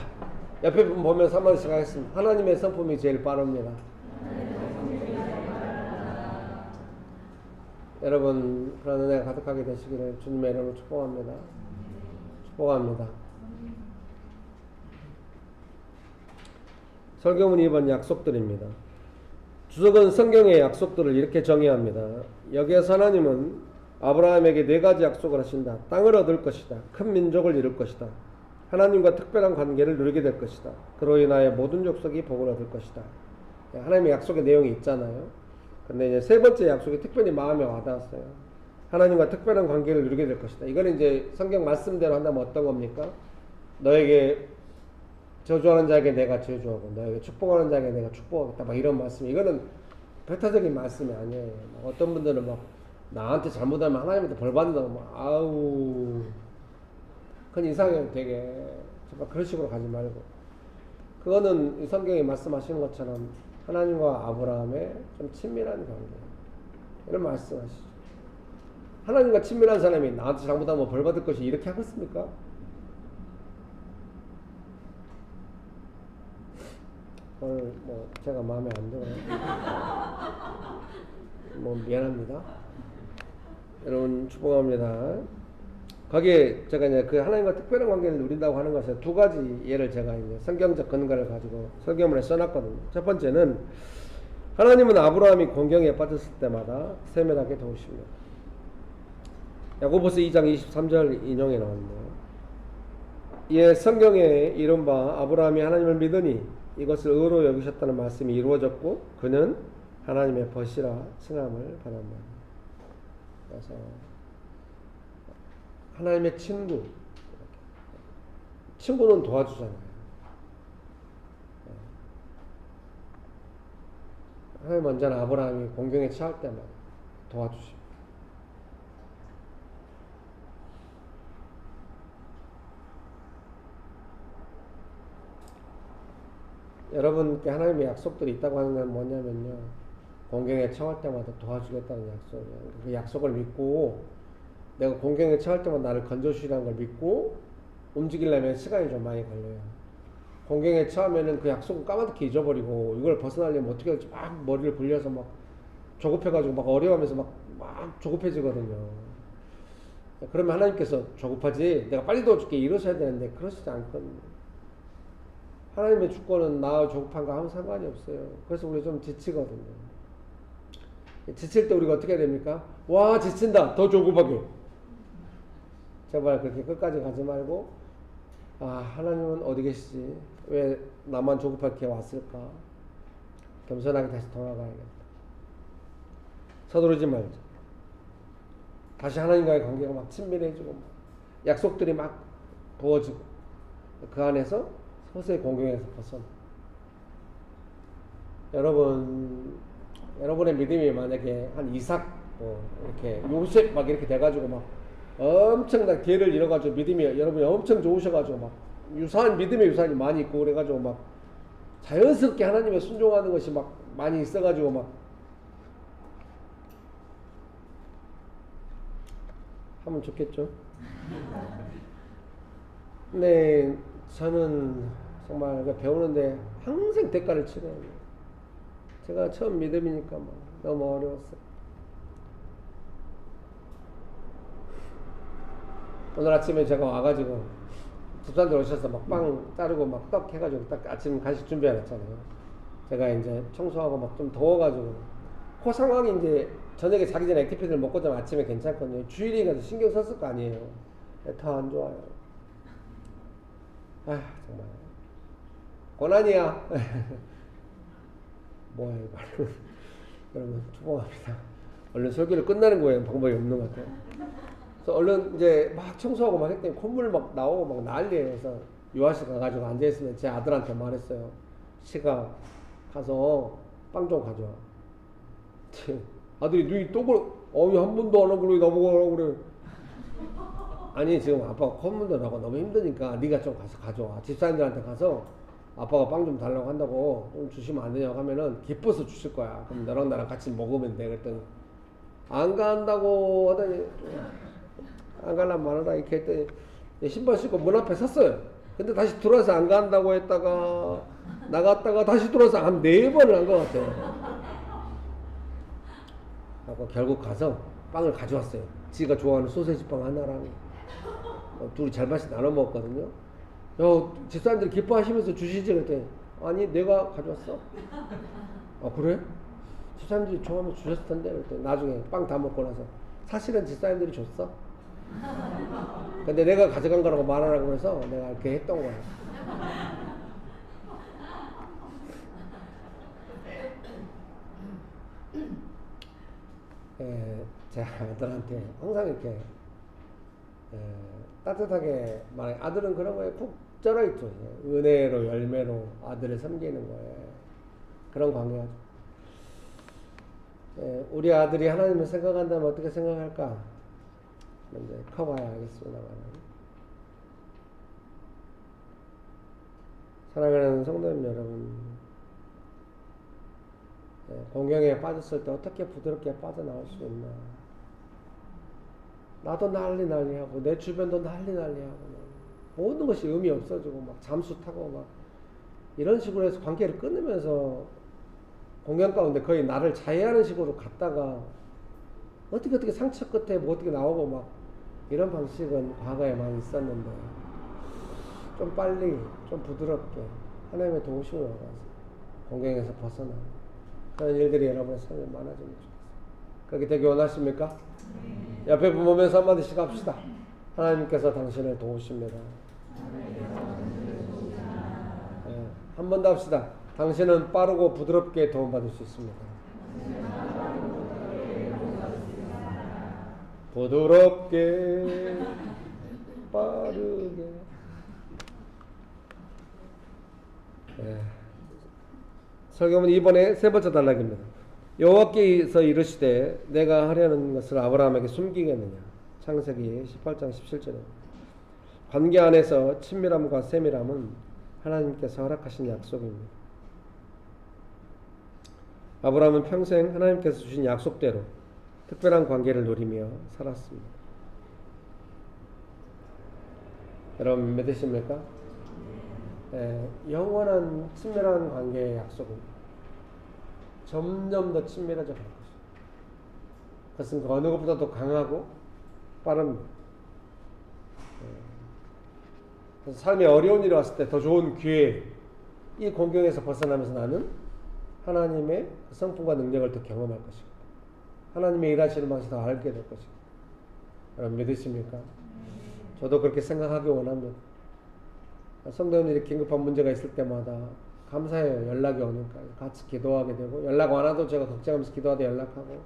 옆에 분 보면서 한 번씩 하겠습니다. 하나님의 성품이 제일 빠릅니다. 여러분 그런 은혜가 가득하게 되시기를 주님의 이름으로 축복합니다. 축복합니다. 설교문 2번 약속들입니다. 주석은 성경의 약속들을 이렇게 정의합니다. 여기에서 하나님은 아브라함에게 4가지 약속을 하신다. 땅을 얻을 것이다. 큰 민족을 이룰 것이다. 하나님과 특별한 관계를 누리게 될 것이다. 그로 인하여 모든 족속이 복을 얻을 것이다. 하나님의 약속의 내용이 있잖아요. 근데 이제 세 번째 약속이 특별히 마음에 와닿았어요. 하나님과 특별한 관계를 누리게 될 것이다. 이거는 이제 성경 말씀대로 한다면 어떤 겁니까? 너에게 저주하는 자에게 내가 저주하고 너에게 축복하는 자에게 내가 축복하겠다. 막 이런 말씀. 이거는 배타적인 말씀이 아니에요. 어떤 분들은 막 나한테 잘못하면 하나님한테 벌 받는다고 막 아우 그건 이상해요. 되게 정말 그런 식으로 가지 말고 그거는 이 성경이 말씀하시는 것처럼 하나님과 아브라함의 좀 친밀한 관계 이런 말씀하시죠. 하나님과 친밀한 사람이 나한테 잘못하면 벌 받을 것이 이렇게 하겠습니까? 오늘 뭐 제가 마음에 안 들어요. 뭐 미안합니다. 여러분 축복합니다. 거기에 제가 이제 그 하나님과 특별한 관계를 누린다고 하는 것에 두 가지 예를 제가 이제 성경적 근거를 가지고 설교문에 써놨거든요. 첫 번째는 하나님은 아브라함이 공경에 빠졌을 때마다 세밀하게 도우십니다. 야고보서 2장 23절 인용에 나왔는데요. 이에 성경에 이른바 아브라함이 하나님을 믿으니 이것을 의로 여기셨다는 말씀이 이루어졌고 그는 하나님의 벗이라 칭함을 받았다. 그래서 하나님의 친구는 도와주잖아요. 하나님 먼저는 아브라함이 공경에 처할 때마다 도와주십니다. 여러분께 하나님의 약속들이 있다고 하는 건 뭐냐면요. 공경에 처할 때마다 도와주겠다는 약속이에요. 그 약속을 믿고 내가 공경에 처할 때마다 나를 건져주시라는 걸 믿고 움직이려면 시간이 좀 많이 걸려요. 공경에 처하면은 그 약속을 까맣게 잊어버리고 이걸 벗어나려면 어떻게 할지 막 머리를 굴려서 막 조급해가지고 막 어려워하면서 막 조급해지거든요. 그러면 하나님께서 조급하지 내가 빨리 도와줄게 이러셔야 되는데 그러시지 않거든요. 하나님의 주권은 나 조급한 거 아무 상관이 없어요. 그래서 우리 좀 지치거든요. 지칠 때 우리가 어떻게 해야 됩니까? 와 지친다 더 조급하게. 제발 그렇게 끝까지 가지 말고 하나님은 어디 계시지? 왜 나만 조급하게 왔을까? 겸손하게 다시 돌아가야겠다. 서두르지 말자. 다시 하나님과의 관계가 막 친밀해지고 막 약속들이 막 부어지고 그 안에서 서서히 공경에서 벗어나. 여러분의 믿음이 만약에 한 이삭 이렇게 요셉 막 이렇게 돼가지고 막 엄청난 기회를 잃어가지고 믿음이 여러분이 엄청 좋으셔가지고 막 믿음의 유산이 많이 있고 그래가지고 막 자연스럽게 하나님의 순종하는 것이 막 많이 있어가지고 막 하면 좋겠죠. 근데 저는 정말 배우는데 항상 대가를 치러요. 제가 처음 믿음이니까 막 너무 어려웠어요. 오늘 아침에 제가 와가지고 집사람들 오셔서 막 빵 자르고 막 떡 해가지고 딱 아침 간식 준비해놨잖아요. 제가 이제 청소하고 막 좀 더워가지고 그 상황이 이제 저녁에 자기 전에 액티피드를 먹고 자면 아침에 괜찮거든요. 주일이니까 신경 썼을 거 아니에요. 더 안 좋아요. 정말 고난이야. 뭐야 이거. 여러분 축복합니다. 얼른 설교를 끝나는 거에는 방법이 없는 것 같아요. 그래서 얼른 이제 막 청소하고 막 했더니 콧물 막 나오고 막 난리예요. 그래서 유아실 가가지고 앉아있으면 제 아들한테 말했어요. 시가 가서 빵 좀 가져와. 아들이 눈이 또 그래. 한 번도 안 하고 그래. 나보고 하라고 그래. 아니 지금 아빠가 콧물도 나고 너무 힘드니까 네가 좀 가서 가져와. 집사님들한테 가서 아빠가 빵 좀 달라고 한다고 좀 주시면 안 되냐고 하면은 기뻐서 주실 거야. 그럼 너랑 나랑 같이 먹으면 돼. 그랬더니 안 간다고 하더니 안 가려면 말하라 이렇게 했더니 신발 신고 문 앞에 섰어요. 근데 다시 들어와서 안 간다고 했다가 나갔다가 다시 들어와서 한 4번을 한 것 같아요. 하고 결국 가서 빵을 가져왔어요. 지가 좋아하는 소세지 빵 하나랑 둘이 잘 맛이 나눠 먹었거든요. 집사람들이 기뻐하시면서 주시지 그랬더니 아니 내가 가져왔어. 그래? 집사람들이 좋아하면 주셨을 텐데 그랬더니 나중에 빵 다 먹고 나서 사실은 집사람들이 줬어. 근데 내가 가져간 거라고 말하라고 해서 내가 이렇게 했던 거야. 제 아들한테 항상 이렇게 따뜻하게 말해. 아들은 그런 거에 푹 쩔어 있죠. 은혜로 열매로 아들을 섬기는 거에 그런 관계가. 우리 아들이 하나님을 생각한다면 어떻게 생각할까? 이제 커봐야 알겠습니다만. 사랑하는 성도님 여러분, 공경에 빠졌을 때 어떻게 부드럽게 빠져나올 수 있나? 나도 난리하고 내 주변도 난리하고 모든 것이 의미 없어지고 막 잠수 타고 막 이런 식으로 해서 관계를 끊으면서 공경 가운데 거의 나를 자해하는 식으로 갔다가 어떻게 상처 끝에 뭐 어떻게 나오고 막 이런 방식은 과거에 많이 있었는데 좀 빨리 좀 부드럽게 하나님의 도우심을 받아서 공경에서 벗어나는 그런 일들이 여러분의 삶에 많아지면 좋겠어요. 그렇게 되기 원하십니까? 옆에 보면서 한마디씩 합시다. 하나님께서 당신을 도우십니다. 한 번 더 합시다. 당신은 빠르고 부드럽게 도움받을 수 있습니다. 부드럽게 빠르게. 설교문 이번에 세 번째 단락입니다. 여호와께서 이르시되 내가 하려는 것을 아브라함에게 숨기겠느냐. 창세기 18장 17절에 관계 안에서 친밀함과 세밀함은 하나님께서 허락하신 약속입니다. 아브라함은 평생 하나님께서 주신 약속대로 특별한 관계를 누리며 살았습니다. 여러분 믿으십니까? 영원한 친밀한 관계의 약속은 점점 더 친밀해져 갈 것입니다. 그것은 그 어느 것보다도 강하고 빠릅니다. 그래서 삶에 어려운 일이 왔을 때 더 좋은 기회, 이 공경에서 벗어나면서 나는 하나님의 성품과 능력을 더 경험할 것입니다. 하나님의 일하시는 방식을 더 알게 될 것입니다. 여러분 믿으십니까? 저도 그렇게 생각하기 원합니다. 성도님들이 긴급한 문제가 있을 때마다 감사해요. 연락이 오니까 같이 기도하게 되고, 연락 안 와도 제가 걱정하면서 기도하다 연락하고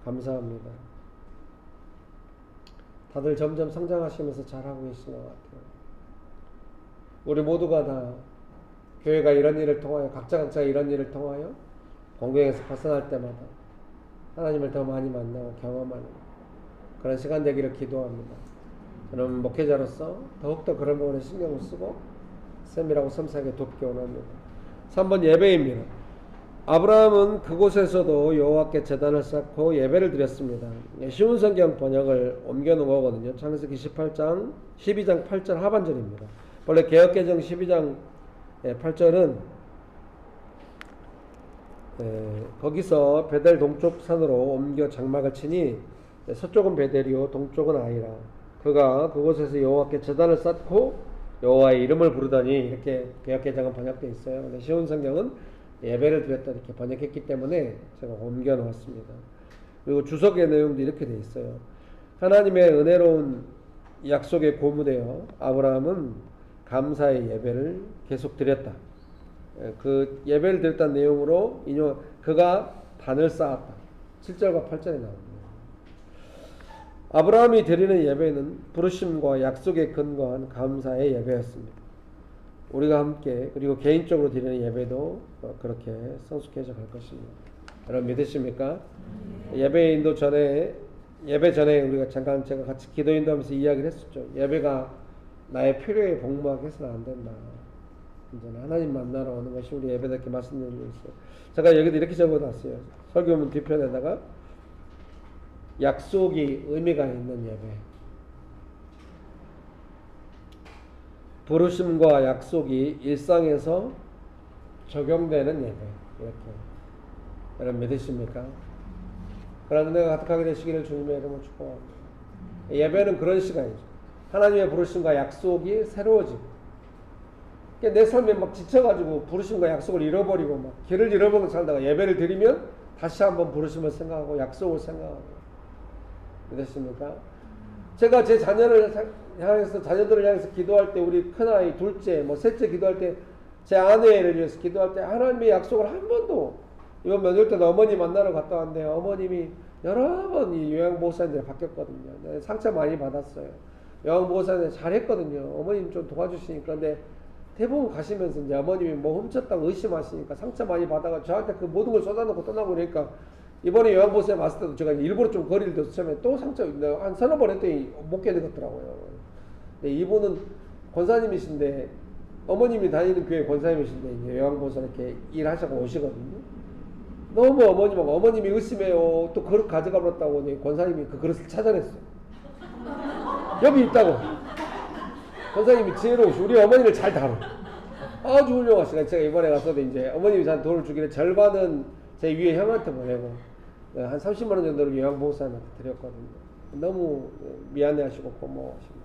감사합니다. 다들 점점 성장하시면서 잘하고 계신 것 같아요. 우리 모두가 다 교회가 이런 일을 통하여, 각자 이런 일을 통하여 공경에서 벗어날 때마다 하나님을 더 많이 만나고 경험하는 그런 시간 되기를 기도합니다. 저는 목회자로서 더욱더 그런 부분에 신경을 쓰고 세밀하고 섬세하게 돕기 원합니다. 3번 예배입니다. 아브라함은 그곳에서도 여호와께 제단을 쌓고 예배를 드렸습니다. 쉬운 성경 번역을 옮겨놓은 거거든요. 창세기 12장 8절 하반절입니다. 원래 개역개정 12장 8절은 거기서 베델 동쪽 산으로 옮겨 장막을 치니 서쪽은 베델이요 동쪽은 아이라. 그가 그곳에서 여호와께 제단을 쌓고 여호와의 이름을 부르더니, 이렇게 개역개정은 번역되어 있어요. 근데 쉬운 성경은 예배를 드렸다 이렇게 번역했기 때문에 제가 옮겨 놓았습니다. 그리고 주석의 내용도 이렇게 되어 있어요. 하나님의 은혜로운 약속에 고무되어 아브라함은 감사의 예배를 계속 드렸다. 그 예배를 드렸다는 내용으로 그가 단을 쌓았다. 7절과 8절에 나옵니다. 아브라함이 드리는 예배는 부르심과 약속에 근거한 감사의 예배였습니다. 우리가 함께 그리고 개인적으로 드리는 예배도 그렇게 성숙해져 갈 것입니다. 여러분 믿으십니까? 예배 전에 우리가 잠깐 제가 같이 기도 인도하면서 이야기를 했었죠. 예배가 나의 필요에 복무하게 해서는 안 된다. 이제는 하나님 만나러 오는 것이 우리 예배답게 말씀드리고 있어요. 제가 여기도 이렇게 적어놨어요. 설교문 뒤편에다가 약속이 의미가 있는 예배, 부르심과 약속이 일상에서 적용되는 예배, 이렇게. 여러분 믿으십니까? 그런 은혜가 가득하게 되시기를 주님의 이름으로 축복합니다. 예배는 그런 시간이죠. 하나님의 부르심과 약속이 새로워지고, 내 삶에 막 지쳐가지고 부르심과 약속을 잃어버리고 막 길을 잃어버리고 살다가 예배를 드리면 다시 한번 부르심을 생각하고 약속을 생각하고. 믿으십니까? 제가 제 자녀들을 향해서 기도할 때, 우리 큰아이, 둘째, 셋째 기도할 때, 제 아내를 위해서 기도할 때 하나님의 약속을 한 번도, 이번 명절 때도 어머니 만나러 갔다 왔는데 어머님이 여러 번 이 요양보호사님들이 바뀌었거든요. 네, 상처 많이 받았어요. 요양보호사님 잘했거든요. 어머님 좀 도와주시니까. 근데 대부분 가시면서 이제 어머님이 뭐 훔쳤다고 의심하시니까 상처 많이 받아가 저한테 그 모든 걸 쏟아놓고 떠나고 그러니까 이번에 요양보호사님 왔을 때도 제가 일부러 좀 거리를 둬서 처음에 또 상처 한 서너 번 했더니 못 견디겠더라고요. 근데 이분은 권사님이신데 어머님이 다니는 교회 권사님이신데 이제 요양보호사 이렇게 일하셔서 오시거든요. 너무 어머님하고 어머님이 의심해요. 또 그릇 가져가 버렸다고 권사님이 그 그릇을 찾아냈어요. 여기 있다고. 권사님이 지혜로우시 우리 어머니를 잘 다뤄. 아주 훌륭하시니까 제가 이번에 가서도 이제 어머님이 저한테 돈을 주길래 절반은 제 위에 형한테 보내고 한 30만 원 정도를 요양보호사님한테 드렸거든요. 너무 미안해하시고 고마워하시고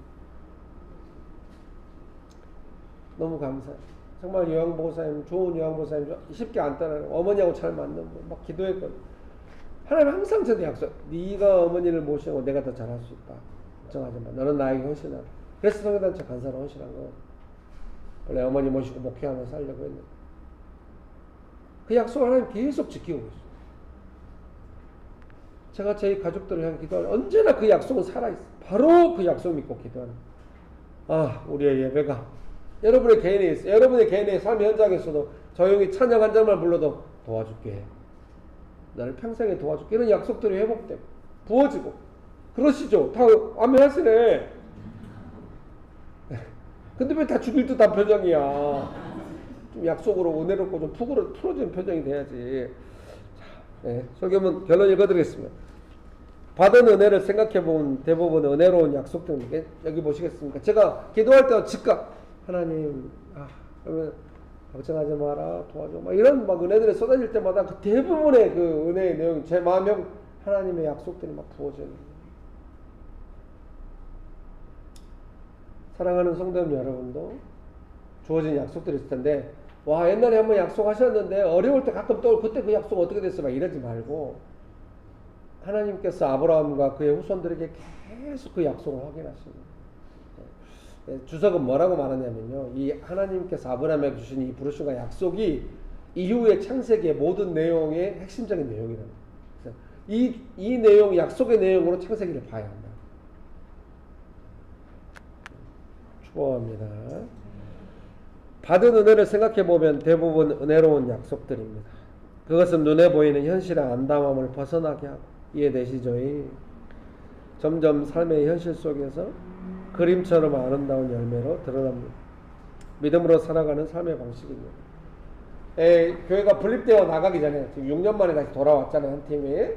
너무 감사해요. 정말 요양보호사님, 좋은 요양보호사님, 쉽게 안 떠나는 어머니하고 잘 맞는 분, 막 기도했거든요. 하나님 항상 저한테 약속, 네가 어머니를 모시고 내가 더 잘할 수 있다. 걱정하지 마. 너는 나에게 헌신하라. 그래서 성교단체 간사로 헌신한 거. 원래 어머니 모시고 목회하면서 살려고 했는데 그 약속을 하나님 계속 지키고 있어요. 제가 저희 가족들을 향해 기도하는 언제나 그 약속은 살아있어요. 바로 그 약속 믿고 기도하는 우리의 예배가 여러분의 개인의 삶의 현장에서도 조용히 찬양 한 장만 불러도 도와줄게. 나를 평생에 도와줄게. 이런 약속들이 회복되고 부어지고 그러시죠. 다 아멘하시네. 근데 왜 다 죽일 듯한 표정이야. 좀 약속으로 은혜롭고 좀 풀어지는 표정이 돼야지. 네, 설교문 결론 읽어드리겠습니다. 받은 은혜를 생각해본 대부분 은혜로운 약속들인데 여기 보시겠습니까? 제가 기도할 때와 즉각 하나님 그러면 걱정하지 마라 도와줘 막 이런 막 은혜들이 쏟아질 때마다 그 대부분의 그 은혜의 내용이 제 마음에 하나님의 약속들이 막 부어지는 거예요. 사랑하는 성도님 여러분도 주어진 약속들이 있을 텐데 와 옛날에 한번 약속하셨는데 어려울 때 가끔 또 그때 그 약속 어떻게 됐어 막 이러지 말고 하나님께서 아브라함과 그의 후손들에게 계속 그 약속을 확인하십니다. 주석은 뭐라고 말하냐면요. 이 하나님께서 아브라함에게 주신 이 부르심과 약속이 이후의 창세기의 모든 내용의 핵심적인 내용이라는 거예요. 이 내용, 약속의 내용으로 창세기를 봐야 한다. 축복합니다. 받은 은혜를 생각해보면 대부분 은혜로운 약속들입니다. 그것은 눈에 보이는 현실의 안담함을 벗어나게 하고 이해되시죠? 점점 삶의 현실 속에서 그림처럼 아름다운 열매로 드러납니다. 믿음으로 살아가는 삶의 방식입니다. 교회가 분립되어 나가기 전에 지금 6년 만에 다시 돌아왔잖아요. 한 팀이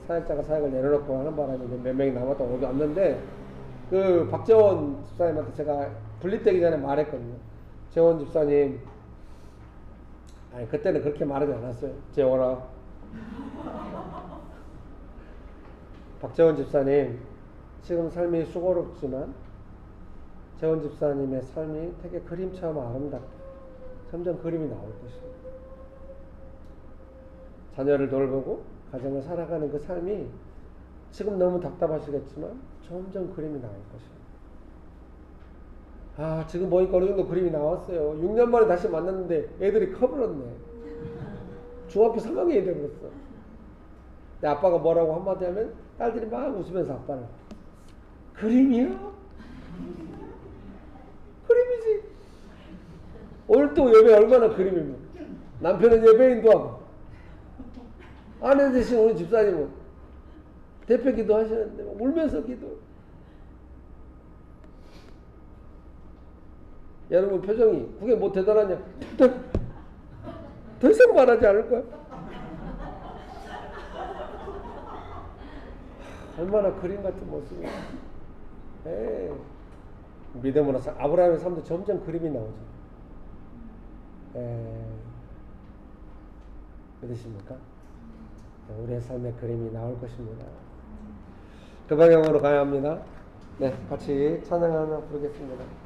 사역자가 사역을 내려놓고 하는 바람에 몇 명이 남았다 오기 왔는데 그 박재원 집사님한테 제가 분립되기 전에 말했거든요. 재원 집사님 그때는 그렇게 말하지 않았어요. 재원아 박재원 집사님 지금 삶이 수고롭지만 재원 집사님의 삶이 되게 그림처럼 아름답게 점점 그림이 나올 것입니다. 자녀를 돌보고 가정을 살아가는 그 삶이 지금 너무 답답하시겠지만 점점 그림이 나올 것입니다. 지금 보니까 어느 정도 그림이 나왔어요. 6년 만에 다시 만났는데 애들이 커버렸네. 중학교 3학년이 되버렸어. 내 아빠가 뭐라고 한마디 하면 딸들이 막 웃으면서 아빠를 그림이요? 그림이지. 오늘 또 예배 얼마나 그림입니까? 남편은 예배인도 하고 아내 대신 우리 집사님은 대표 기도하시는데 울면서 기도. 여러분 표정이 그게 뭐 대단하냐? 더 이상 말하지 않을 거야. 얼마나 그림 같은 모습이야. 믿음으로 아브라함의 삶도 점점 그림이 나오죠. 믿으십니까? 우리의 삶의 그림이 나올 것입니다. 그 방향으로 가야 합니다. 네, 같이 찬양 하나 부르겠습니다.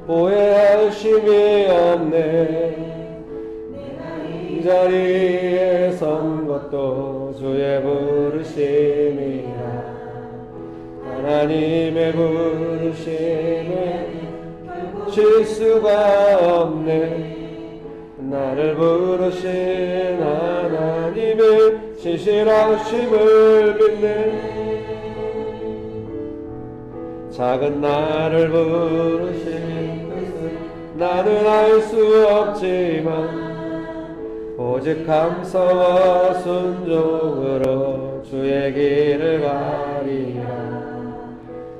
오해하심이 없네. 이 자리에 선 것도 주의 부르심이라. 하나님의 부르심에 실수가 없네. 나를 부르신 하나님의 신실하심을 믿네. 작은 나를 부르신 뜻을 나는 알 수 없지만 오직 감사와 순종으로 주의 길을 가리라.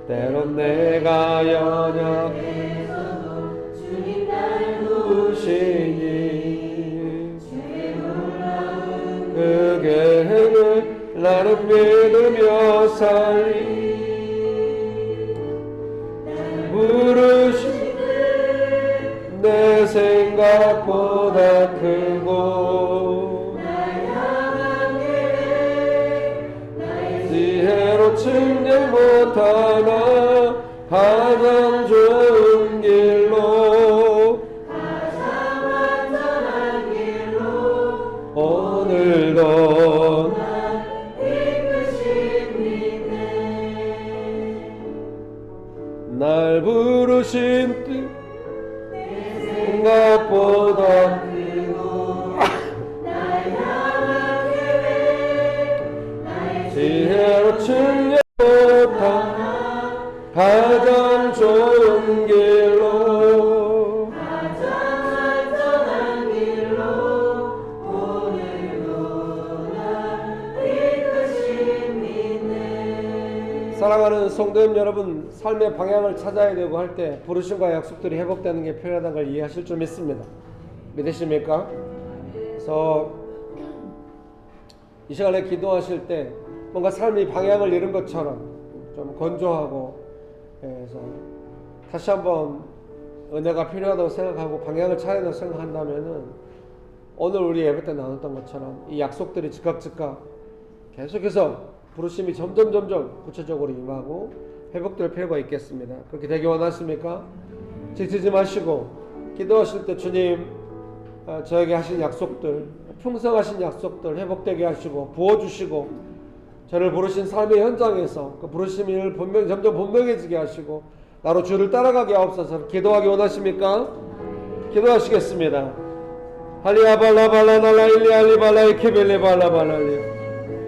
때론 내가 연약해서도 주님 나를 부르시니 그 계획을 나는 믿으며 살리. 부르신 내 생각보다 크고 지혜로 측량 못하나 가장 좋은 길로 가장 완전한 길로 오늘도 날 부르신 뜻 생각보다 크고 날 향한 계획 지혜로 측량 못한 가장 좋은 길로 가장 안전한 길로 오늘도 날 이끄십니다. 사랑하는 성도님 여러분, 삶의 방향을 찾아야 되고 할 때 부르심과 약속들이 회복되는 게 필요하다는 걸 이해하실 줄 믿습니다. 믿으십니까? 그래서 이 시간에 기도하실 때 뭔가 삶이 방향을 잃은 것처럼 좀 건조하고, 그래서 다시 한번 은혜가 필요하다고 생각하고 방향을 찾아야 된다고 생각한다면은 오늘 우리 예배 때 나눴던 것처럼 이 약속들이 즉각 계속해서 부르심이 점점 구체적으로 임하고 회복될 필요가 있겠습니다. 그렇게 되기 원하십니까? 지치지 마시고 기도하실 때 주님 저에게 하신 약속들, 풍성하신 약속들 회복되게 하시고 부어주시고 저를 부르신 삶의 현장에서 그 부르심을 점점 분명해지게 하시고 나로 주를 따라가게 하옵소서. 기도하기 원하십니까? 기도하시겠습니다. 할리아발라발라날라 일리알리발라 이키빌리발라발랄리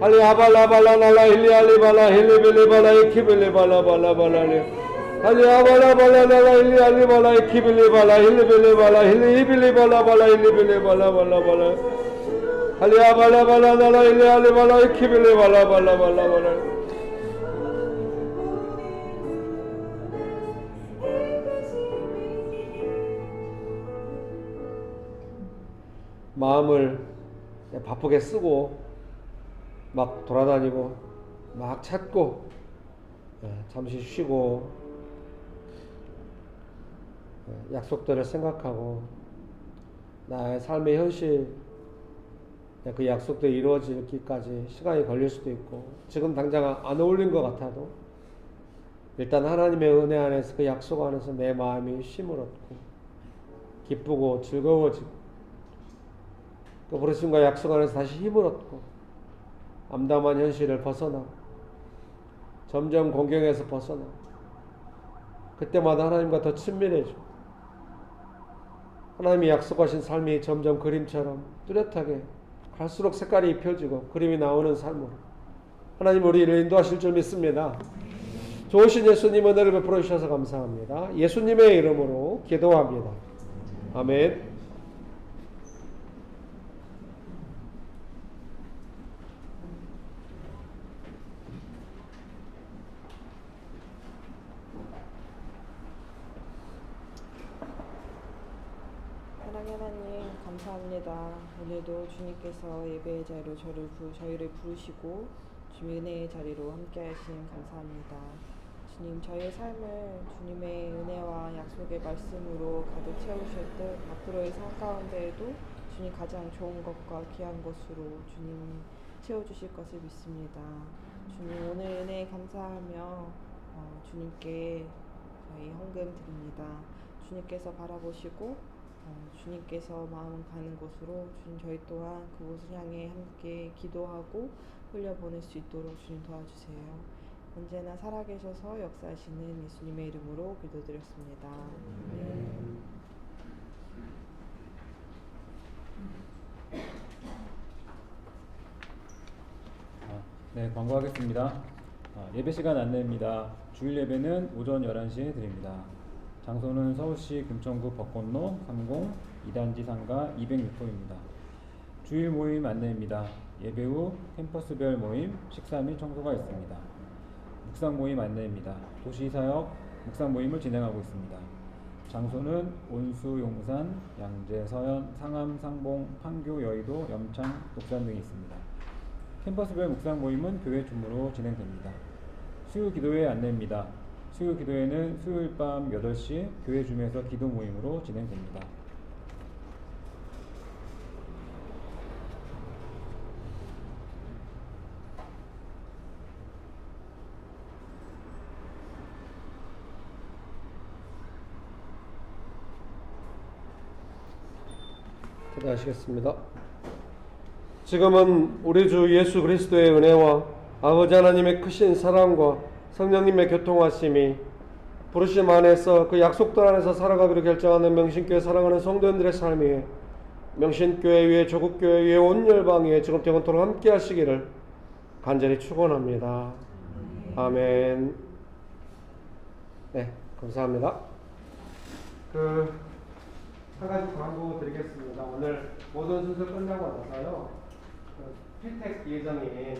할리아발라발라날라 일리알리발라 힐리빌리발라 이키빌리발라발라발랄리 할리아발라발라날라 일리알리발라 이키빌리발라 힐리빌리발라 힐리빌리발라발라 힐리빌리발라발라발라 할리아발라발라날라 일리알리발라 이키빌리발라발라발라발라. 마음을 바쁘게 쓰고 막 돌아다니고 막 찾고 잠시 쉬고 약속들을 생각하고 나의 삶의 현실 그 약속들이 이루어지기까지 시간이 걸릴 수도 있고 지금 당장 안 어울린 것 같아도 일단 하나님의 은혜 안에서 그 약속 안에서 내 마음이 쉼을 얻고 기쁘고 즐거워지고 그 부르심과 약속 안에서 다시 힘을 얻고 암담한 현실을 벗어나고 점점 공경에서 벗어나고 그때마다 하나님과 더 친밀해지고 하나님이 약속하신 삶이 점점 그림처럼 뚜렷하게 갈수록 색깔이 입혀지고 그림이 나오는 삶으로 하나님 우리를 인도하실 줄 믿습니다. 좋으신 예수님 은혜를 베풀어 주셔서 감사합니다. 예수님의 이름으로 기도합니다. 아멘. 하나님 감사합니다. 오늘도 주님께서 예배의 자리로 저희를 부르시고 주님의 은혜의 자리로 함께하신 감사합니다. 주님 저희의 삶을 주님의 은혜와 약속의 말씀으로 가득 채우실 듯 앞으로의 삶 가운데에도 주님 가장 좋은 것과 귀한 것으로 주님 채워주실 것을 믿습니다. 주님 오늘 은혜에 감사하며 주님께 저희 헌금 드립니다. 주님께서 바라보시고 주님께서 마음 가는 곳으로 주님 저희 또한 그곳을 향해 함께 기도하고 흘려보낼 수 있도록 주님 도와주세요. 언제나 살아계셔서 역사하시는 예수님의 이름으로 기도드렸습니다. 네, 광고하겠습니다. 예배 시간 안내입니다. 주일 예배는 오전 11시에 드립니다. 장소는 서울시 금천구 벚꽃로 30 2단지 상가 206호입니다. 주일 모임 안내입니다. 예배 후 캠퍼스별 모임, 식사 및 청소가 있습니다. 묵상 모임 안내입니다. 도시사역 묵상 모임을 진행하고 있습니다. 장소는 온수, 용산, 양재, 서현, 상암, 상봉, 판교, 여의도, 염창, 독산 등이 있습니다. 캠퍼스별 묵상 모임은 교회 줌으로 진행됩니다. 수요 기도회 안내입니다. 수요 기도회는 수요일 밤 8시 교회 줌에서 기도 모임으로 진행됩니다. 기도하시겠습니다. 지금은 우리 주 예수 그리스도의 은혜와 아버지 하나님의 크신 사랑과 성령님의 교통하심이 부르심 안에서 그 약속들 안에서 살아가기로 결정하는 명신교회 사랑하는 성도님들의 삶이 명신교회 위에 조국교회 위에 온 열방 위에 지금 영원토록 함께 하시기를 간절히 축원합니다. 아멘. 네, 감사합니다. 한 가지 광고 드리겠습니다. 오늘 모든 순서 끝나고 나서요. 필텍 예정인